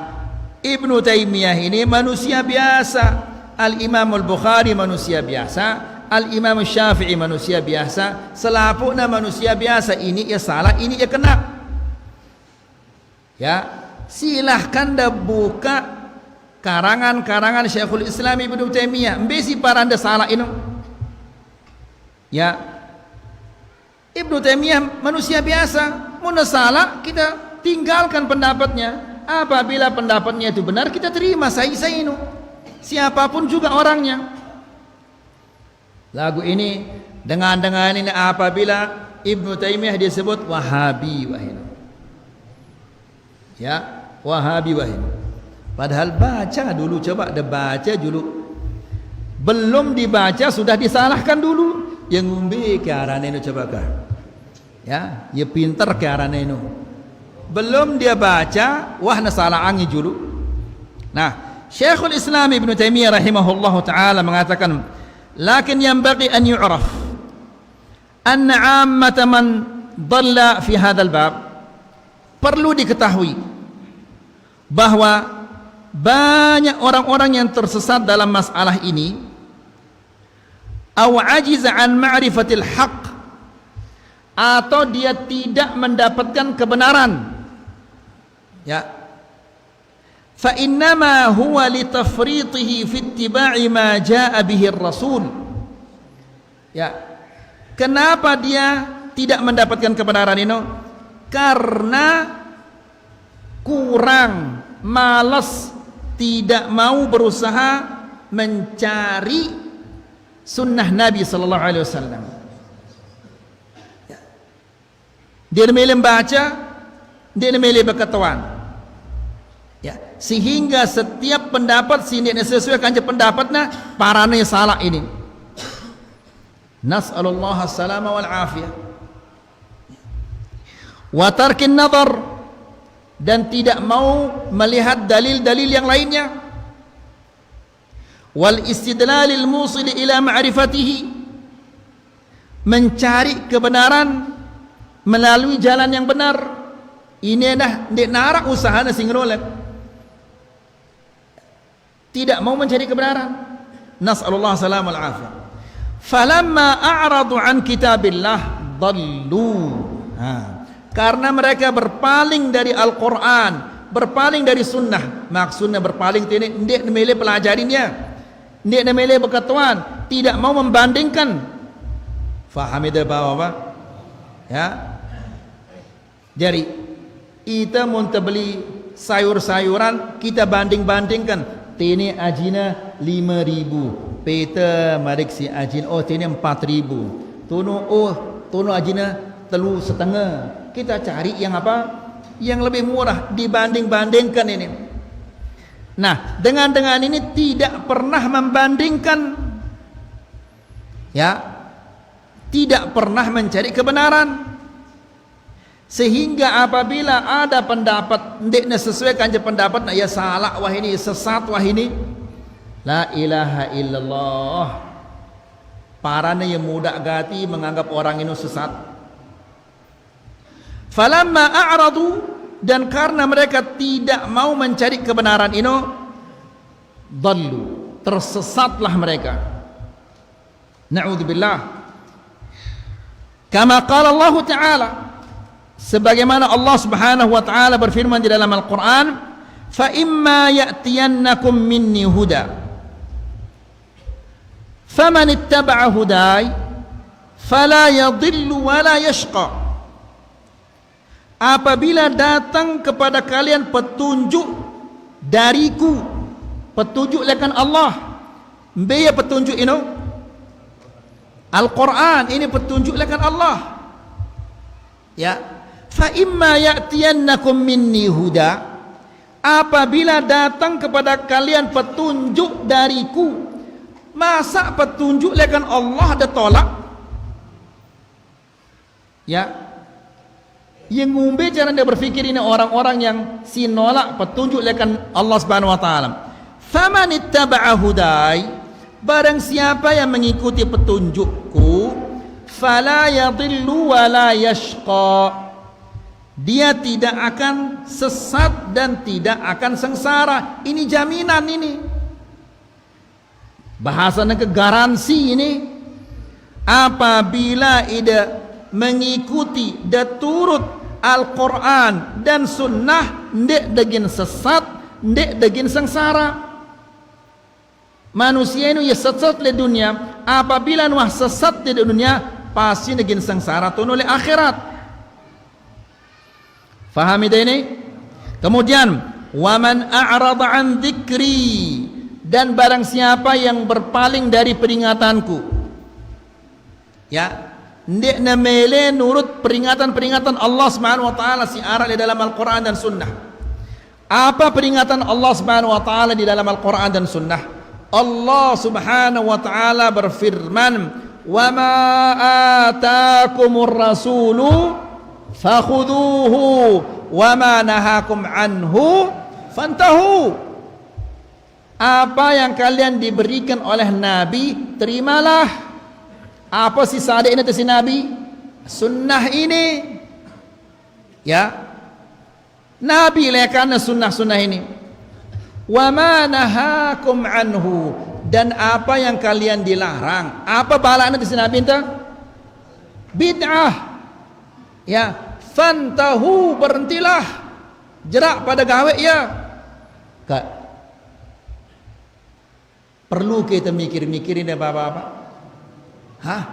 Ibnu Taimiyah ini manusia biasa, Al-Imam Al-Bukhari manusia biasa, Al-Imam Syafi'i manusia biasa, selapukna manusia biasa. Ini ya salah, ini ya kena. Ya, silahkan dah buka karangan-karangan Syekhul Islam Ibnu Taimiyah. Mbesi para anda salah ini. Ya, Ibnu Taimiyah manusia biasa. Muna salah, kita tinggalkan pendapatnya. Apabila pendapatnya itu benar, kita terima saya ini. Siapapun juga orangnya. Lagu ini dengan ini apabila Ibnu Taimiyah disebut Wahabi wahinu. Ya, Wahabi wahinu. Padahal baca dulu, coba dah baca dulu. Belum dibaca sudah disalahkan dulu. Yang ngumbi ke arah ini coba kah? Ya, ya pintar ke arah ini. Belum dia baca, wah nasalah angi dulu. Nah, Syekhul Islam Ibnu Taimiyah rahimahullahu taala mengatakan lakin yanbaghi an yu'raf anna 'ammata man dhalla fi hadzal bab, perlu diketahui bahwa banyak orang-orang yang tersesat dalam masalah ini aw ajiza an ma'rifatil haqq, atau dia tidak mendapatkan kebenaran ya, fa innama huwa litafritihi fi ittiba'i ma jaa'a bihi ar-rasul. Ya, kenapa dia tidak mendapatkan kebenaran ini? Karena kurang, malas, tidak mau berusaha mencari sunnah Nabi sallallahu alaihi wasallam. Dia memilih baca, dia memilih berkatuan. Ya, sehingga setiap pendapat sini sesuaikan je pendapatnya, parane salah ini. Nas'alullah as-salama wal afiyah. Wa tarkin nazar dan tidak mau melihat dalil-dalil yang lainnya. Wal istidlalil musil ila ma'rifatihi, mencari kebenaran melalui jalan yang benar. Ini dah ndek narak usaha na singrolek, tidak mau mencari kebenaran. Nas'alullah salam wal afiyah. Falamma a'radu an kitabillah dallu. Karena mereka berpaling dari Al-Quran, berpaling dari sunnah. Maksudnya berpaling ini ndek nemele pelajarinya, ndek nemele berkatuan, tidak mau membandingkan. Faham itu Bapak? Ya. Jadi kita mau beli sayur-sayuran, kita banding-bandingkan. Ini ajina 5.000, peta mariksi ajin oh ini 4.000, tono ajina 3,5. Kita cari yang apa? Yang lebih murah, dibanding-bandingkan ini. Nah, dengan ini tidak pernah membandingkan, ya, tidak pernah mencari kebenaran. Sehingga apabila ada pendapat ndekna sesuai kanjeng pendapat, nah ya salah wah ini, sesat wah ini, la ilaha illallah, parane yang muda gati menganggap orang ini sesat. Falamma a'radu, dan karena mereka tidak mau mencari kebenaran ini, dallu, tersesatlah mereka. Na'udzubillah. Kama qala Allah Ta'ala, sebagaimana Allah Subhanahu wa taala berfirman di dalam Al-Qur'an, fa imma ya'tiyannakum minni huda faman ittaba'a hudai fala yadhillu wa la yashqa. Apabila datang kepada kalian petunjuk dariku, petunjuk lekan Allah, mbaya petunjuk ini Al-Qur'an, ini petunjuk lekan Allah, ya. Fa imma ya'tiyannakum minni huda, apabila datang kepada kalian petunjuk dariku. Masa petunjuk lekan Allah ada tolak? Ya, yang ngumbe cara dia berfikir ini orang-orang yang si nolak petunjuk lekan Allah Subhanahu wa taala. Faman ittaba'a hudai, barang siapa yang mengikuti petunjukku, fala yadhillu wa la yashqa, dia tidak akan sesat dan tidak akan sengsara. Ini jaminan ini. Bahasanya ke garansi ini. Apabila ida mengikuti dan turut Al-Quran dan Sunnah, ndek daging sesat, ndek daging sengsara. Manusia ini ya sesat di dunia. Apabila nuah sesat di dunia, pasti daging sengsara tu oleh akhirat. Faham ini? Kemudian waman a'rada an dzikri, dan barang siapa yang berpaling dari peringatanku, ya, ndek namele nurut peringatan-peringatan Allah Subhanahu wa taala si arah di dalam Al-Qur'an dan Sunnah. Apa peringatan Allah Subhanahu wa taala di dalam Al-Qur'an dan Sunnah? Allah Subhanahu wa taala berfirman, wa ma ataakumur rasulu fakhuduhu wa ma nahakum anhu fantahu. Apa yang kalian diberikan oleh Nabi, terimalah. Apa si sadek ini si Nabi? Sunnah ini, ya, Nabi lekan sunnah-sunnah ini. Wa ma nahakum anhu, dan apa yang kalian dilarang. Apa balanya si Nabi itu? Bid'ah, ya. Fantahu, berhentilah, jerak pada gawe ya. Kak, perlu kita mikir-mikir ini bapak-bapak? Hah?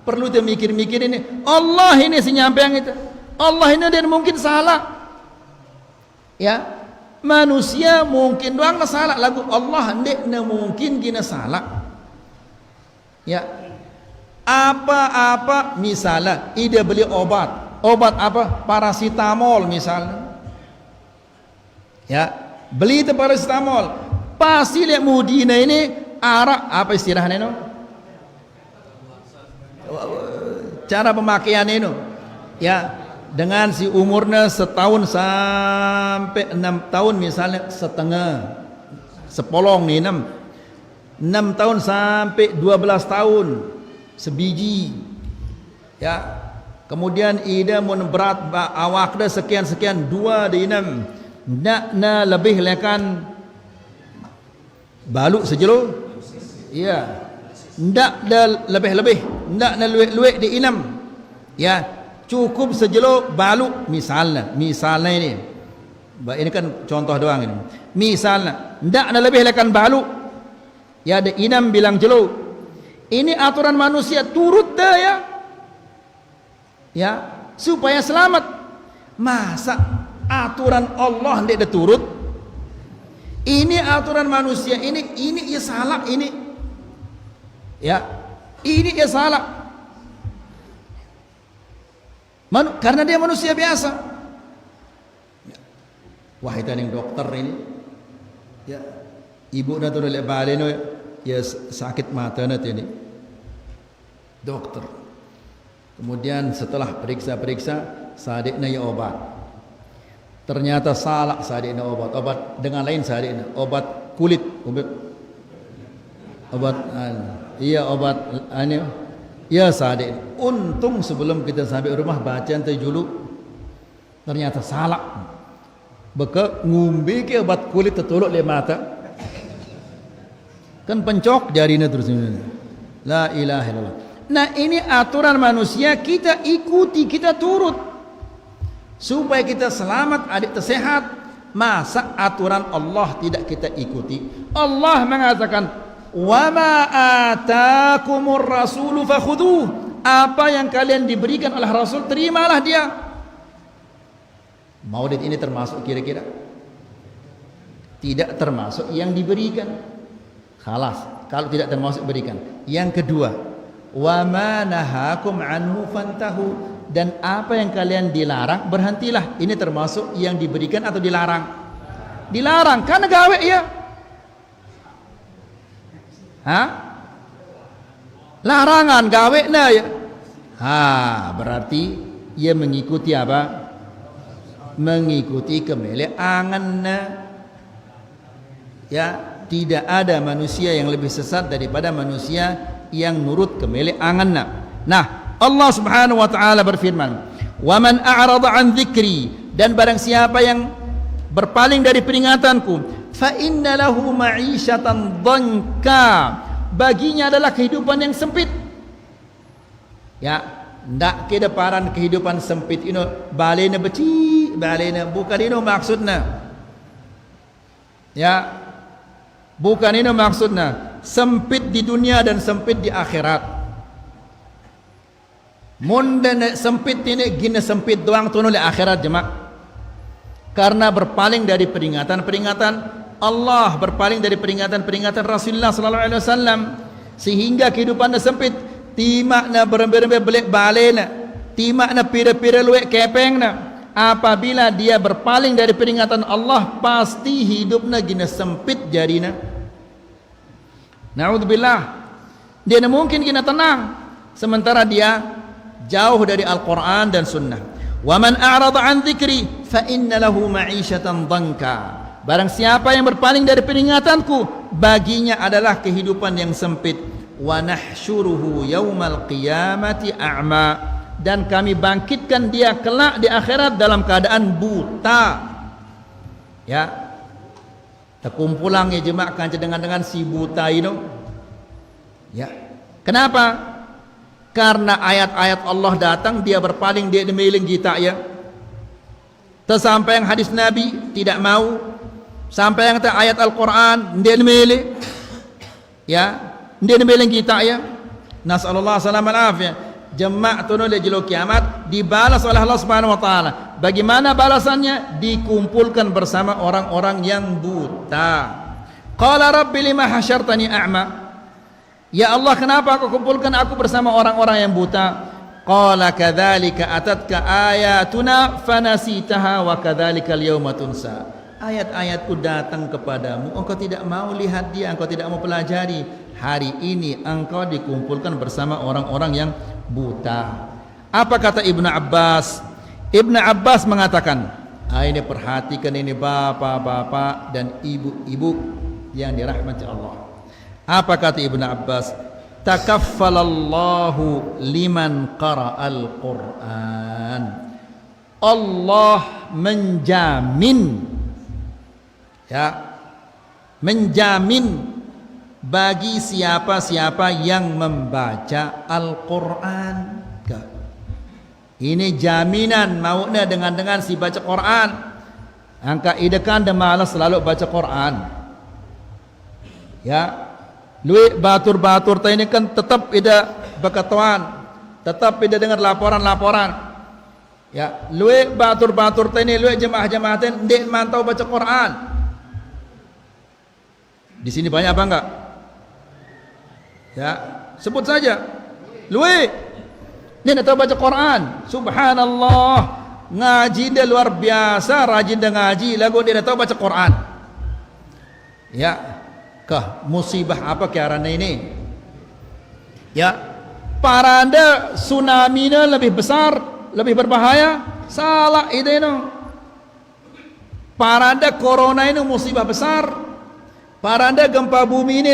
Perlu kita mikir-mikir ini? Allah ini si nyampe yang itu. Allah ini dia mungkin salah, ya. Manusia mungkin doang salah, lagu Allah ndek mungkin gina salah, ya. Apa-apa misalnya ide beli obat apa, paracetamol misalnya, ya, beli itu paracetamol, pasti lihat mudina ini arah apa istilahnya itu, cara pemakaian itu, ya, dengan si umurnya setahun sampai 6 tahun misalnya setengah, sepolong nih 6 tahun sampai 12 tahun sebiji, ya. Kemudian ida mun berat awak dah sekian dua di 6 nak lebih lekan baluk sejelo, ya. Ndak dah lebih ndak na luek di 6, ya. Cukup sejelo baluk misalnya ini kan contoh doang ini. Misalnya ndak na lebih lekan baluk, ya, ada 6 bilang jelo. Ini aturan manusia turut dah, ya, supaya selamat. Masa aturan Allah tidak ada turut? Ini aturan manusia, ini ya salah ini, ya, ini ya salah. Karena dia manusia biasa. Wah, itu yang dokter ini, ya, ibu dah tu oleh balen, ya, sakit mata nanti ini dokter. Kemudian setelah periksa sadiknya ya obat, ternyata salah sadiknya obat dengan lain sadiknya obat kulit, obat ya sadik. Untung sebelum kita sampai rumah bacaan terjuluk, ternyata salah. Beka ngumbi ke obat kulit tertolok le mata, kan pencok jarinya terus. La ilaha illallah. Nah, ini aturan manusia, kita ikuti, kita turut supaya kita selamat, adik tersehat. Masa aturan Allah tidak kita ikuti? Allah mengatakan, wa ma atakumur rasulu fakhudhuh. Apa yang kalian diberikan oleh Rasul, terimalah dia. Maulid ini termasuk kira-kira? Tidak termasuk yang diberikan. Khalas, kalau tidak termasuk berikan. Yang kedua, wa ma nahakum anhu fantahu. Dan apa yang kalian dilarang, berhentilah. Ini termasuk yang diberikan atau dilarang? Dilarang, karena gawe ya. Larangan gawe na ya. Berarti ia mengikuti apa? Mengikuti kemele anganna. Ya, tidak ada manusia yang lebih sesat daripada manusia yang nurut kemele anganna. Nah, Allah Subhanahu wa taala berfirman, "Wa man a'rada 'an dzikri," dan barang siapa yang berpaling dari peringatanku, fa inna lahu ma'isyatan dhanka, baginya adalah kehidupan yang sempit. Ya, ndak kedeparan kehidupan sempit ini balena beci, balena bukan ini maksudnya. Ya, bukan ini maksudnya. Sempit di dunia dan sempit di akhirat. Mun dan sempit ini gina sempit doang tu oleh akhirat jemaah. Karena berpaling dari peringatan Allah, berpaling dari peringatan Rasulullah sallallahu alaihi wasallam, sehingga kehidupannya sempit. Timakna berembe-rembe belik balena, timakna pira-pira luek kepengna. Apabila dia berpaling dari peringatan Allah, pasti hidupnya gina sempit jadinya. Na'udzubillah. Dia mungkin gina tenang sementara dia jauh dari Al-Quran dan Sunnah. Wa man a'rada 'an dzikri fa inna lahu ma'isyatan dhanka. Barang siapa yang berpaling dari peringatanku, baginya adalah kehidupan yang sempit. Wa nahsyuruhu yaumal qiyamati a'ma, dan kami bangkitkan dia kelak di akhirat dalam keadaan buta. Ya, terkumpulang ya jemaah kan dengan si buta itu. Ya, kenapa? Karena ayat-ayat Allah datang, dia berpaling, dia demiling kita ya. Tersampai yang hadis Nabi tidak mau, sampai yang ayat Al-Quran dia demiling, ya, dia demiling kita ya. Nasallallahu salam al-afiyah. Jemaah tunu le jelo kiamat dibalas oleh Allah Subhanahu wa taala. Bagaimana balasannya? Dikumpulkan bersama orang-orang yang buta. Qala rabbi lima hasyartani a'ma. Ya Allah, kenapa kau kumpulkan aku bersama orang-orang yang buta? Qala kadzalika atatka ayatuna fanasitaha wa kadzalika al-yauma tunsa. Ayat-ayatku datang kepadamu, engkau tidak mau lihat dia, engkau tidak mau pelajari. Hari ini engkau dikumpulkan bersama orang-orang yang buta. Apa kata Ibnu Abbas? Ibn Abbas mengatakan, ini perhatikan ini bapak-bapak dan ibu-ibu yang dirahmati Allah. Apa kata Ibn Abbas? Takaffalallahu liman qara'al Qur'an. Allah menjamin, ya, menjamin bagi siapa-siapa yang membaca Al-Quran. Ini jaminan maunya dengan si baca Quran. Angka idekan dan malas selalu baca Quran. Ya, lui batur-batur ini kan tetap ida berkatuan, tetap ida dengar laporan-laporan. Ya, lui batur-batur ini, lui jemaah-jemaah ini ndek mantau baca Quran. Di sini banyak apa enggak? Ya, sebut saja. Lui dia nak tahu baca Quran. Subhanallah, ngaji dia luar biasa, rajin dia ngaji, lagu dia nak tahu baca Quran. Ya, kah musibah apa kerana ini? Ya, para anda tsunami lebih besar, lebih berbahaya. Salah ide no. Para anda corona ini musibah besar. Para anda gempa bumi ini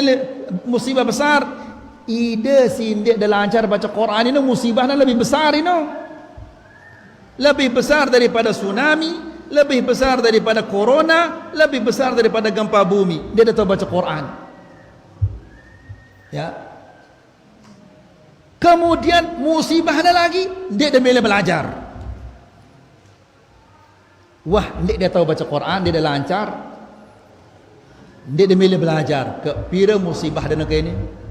musibah besar. Ide sindik dah lancar baca Quran ini musibahnya lebih besar ini. Lebih besar daripada tsunami, lebih besar daripada corona, lebih besar daripada gempa bumi. Dia dah tahu baca Quran. Ya. Kemudian musibahnya lagi, dia dah mula belajar. Wah, dia tahu baca Quran, dia dah lancar. Dia dah mula belajar. Ke pira musibah dan ke ini?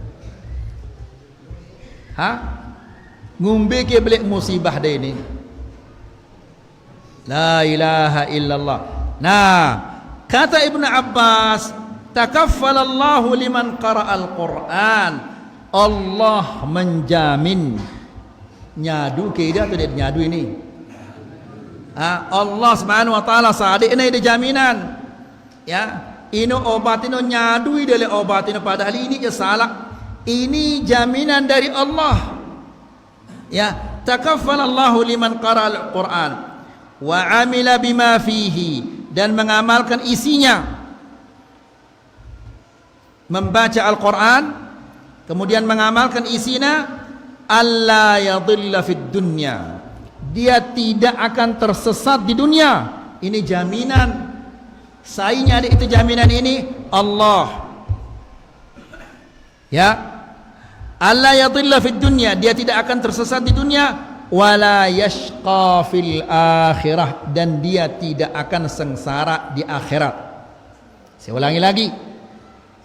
Ngumbe ke belik musibah dia ini. La ilaha illallah. Nah, kata Ibn Abbas, takaffalallahu liman qara'al Quran. Allah menjamin. Nyadu ke dia atau dia nyadu ini? Allah Subhanahu wa taala sadik ini ada jaminan. Ya, ini obat ini nyadu dia le obat ini, padahal ini je salah. Ini jaminan dari Allah. Ya, takaffalallahu liman qara'al Quran wa amila bima fihi, dan mengamalkan isinya. Membaca Al-Quran kemudian mengamalkan isinya, alla yadhilla fid dunya. Dia tidak akan tersesat di dunia. Ini jaminan. Sainya ada itu jaminan ini Allah. Ya, alla yadhilla fid dunya, dia tidak akan tersesat di dunia, wala yashqa fil akhirah, dan dia tidak akan sengsara di akhirat. Saya ulangi lagi.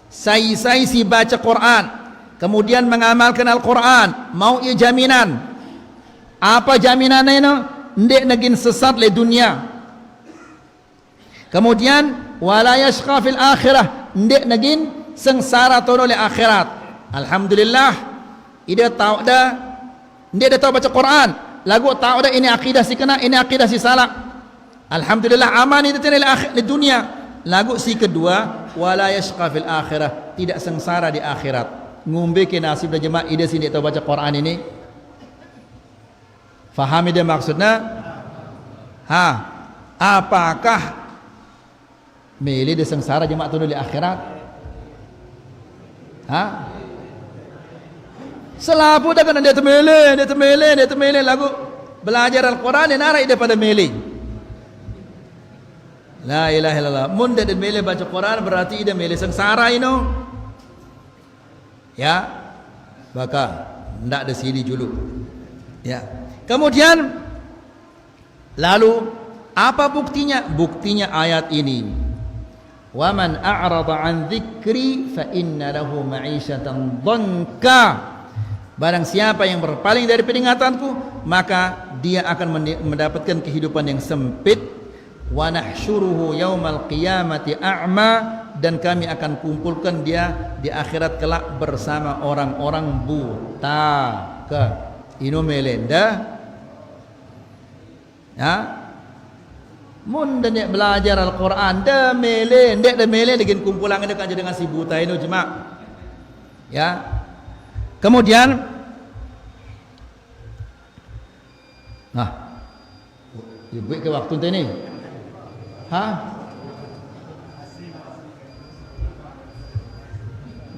Sai si baca Quran kemudian mengamalkan Al-Quran, mau ia jaminan. Apa jaminannya ini? Ndek nagin sesat le dunia. Kemudian wala yashqa fil akhirah, ndek nagin sengsara tono le akhirat. Alhamdulillah, ida tahu dah, dia dah tahu baca Quran, lagu tahu dah ini akidah si kena, ini akidah si salah. Alhamdulillah, aman itu di dunia. Lagu si kedua, wala yashqa fil akhirah, tidak sengsara di akhirat. Ngumbe ke nasib dah jemaah ida sini tahu baca Quran ini. Fahami dia maksudnya? Apakah meli dia sengsara jemaah tu di akhirat? Selapu dah kan dia temele lagu belajar Al-Quran dia narai daripada mele. La ilaha illallah. Mun dia mele baca Quran berarti dia mele sengsara ini. Ya, maka ndak ada sini dulu. Ya. Kemudian lalu apa buktinya? Buktinya ayat ini. Wa man a'rada an dzikri fa inna lahu ma'isyatan dhanka. Barang siapa yang berpaling dari peringatanku, maka dia akan mendapatkan kehidupan yang sempit. Wa nahsyuruhu yaumal qiyamati a'ma, dan kami akan kumpulkan dia di akhirat kelak bersama orang-orang buta. Ke ino melenda. Ya. Mun dan belajar Al-Quran dah mele, ndek dah mele dengan kumpulan ini kan dengan si buta ini jemaah. Ya. Kemudian Ibu ke waktu tu ni. Ha?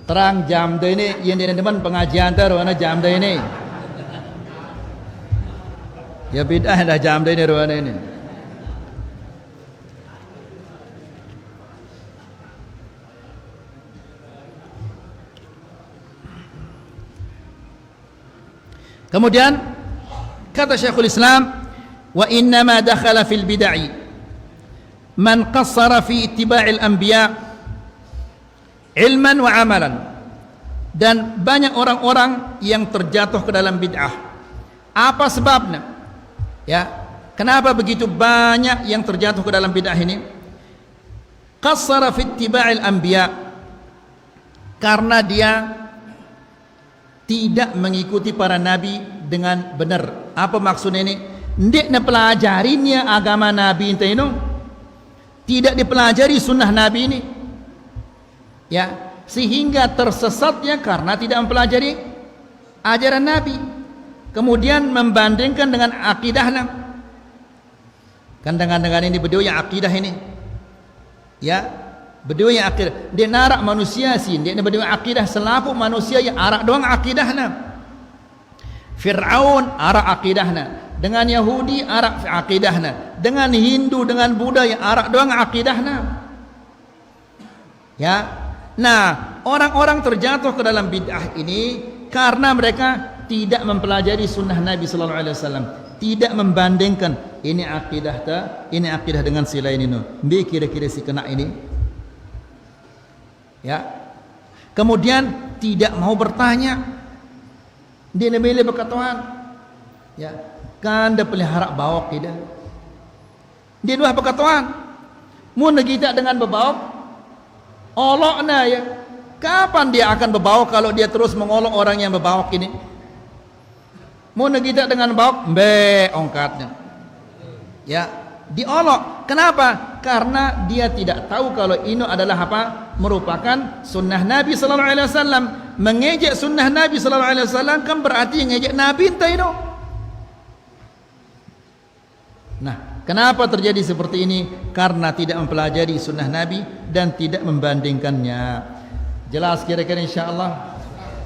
Terang jam tu ini yang dia teman pengajian tu ruana jam tu ini. Ya bidah dah jam tu ini ruana ini. Kemudian kata Syekhul Islam, wa innama dakhala fil bid'ah man qassara fi ittiba'il anbiya ilman wa amalan. Dan banyak orang-orang yang terjatuh ke dalam bid'ah. Apa sebabnya? Ya, kenapa begitu banyak yang terjatuh ke dalam bid'ah ini? Qassara fi ittiba'il anbiya, karena dia tidak mengikuti para nabi dengan benar. Apa maksudnya ini? Ndik na pelajarinya agama nabi itu, tidak dipelajari sunnah nabi ini, ya, sehingga tersesatnya karena tidak mempelajari ajaran nabi, kemudian membandingkan dengan akidahnya. Kan dengan ini beliau yang akidah ini, ya, beliau yang akidah. Dia narak manusia sih, dia beliau akidah selapu manusia yang arak doang akidahnya. Fir'aun arak akidahnya, dengan Yahudi arak akidahnya, dengan Hindu, dengan Buddha yang arak doang akidahnya. Ya, nah orang-orang terjatuh ke dalam bid'ah ini karena mereka tidak mempelajari sunnah Nabi Sallallahu Alaihi Wasallam, tidak membandingkan ini akidah ini akidah dengan sila ini Bi kira-kira si kena ini. Ya, kemudian tidak mau bertanya. Dia memilih berkatakan, ya, kan dia pelihara bawak kita. Dia dua berkatakan, mun kita dengan berbawak, oloknya ya. Kapan dia akan berbawak kalau dia terus mengolok orang yang berbawak ini? Mun kita dengan bawak, ongkatnya. Ya, diolok. Kenapa? Karena dia tidak tahu kalau ini adalah apa? Merupakan sunnah Nabi Sallallahu Alaihi Wasallam. Mengejek sunnah Nabi Sallallahu Alaihi Wasallam kan berarti mengejek Nabi itu. Nah, kenapa terjadi seperti ini? Karena tidak mempelajari sunnah Nabi dan tidak membandingkannya. Jelas kira-kira insyaAllah.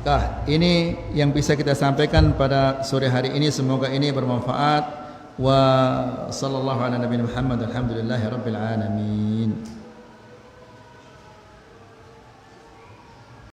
Nah, ini yang bisa kita sampaikan pada sore hari ini. Semoga ini bermanfaat. Wa sallallahu ala nabiyina Muhammad. Alhamdulillahi rabbil alamin.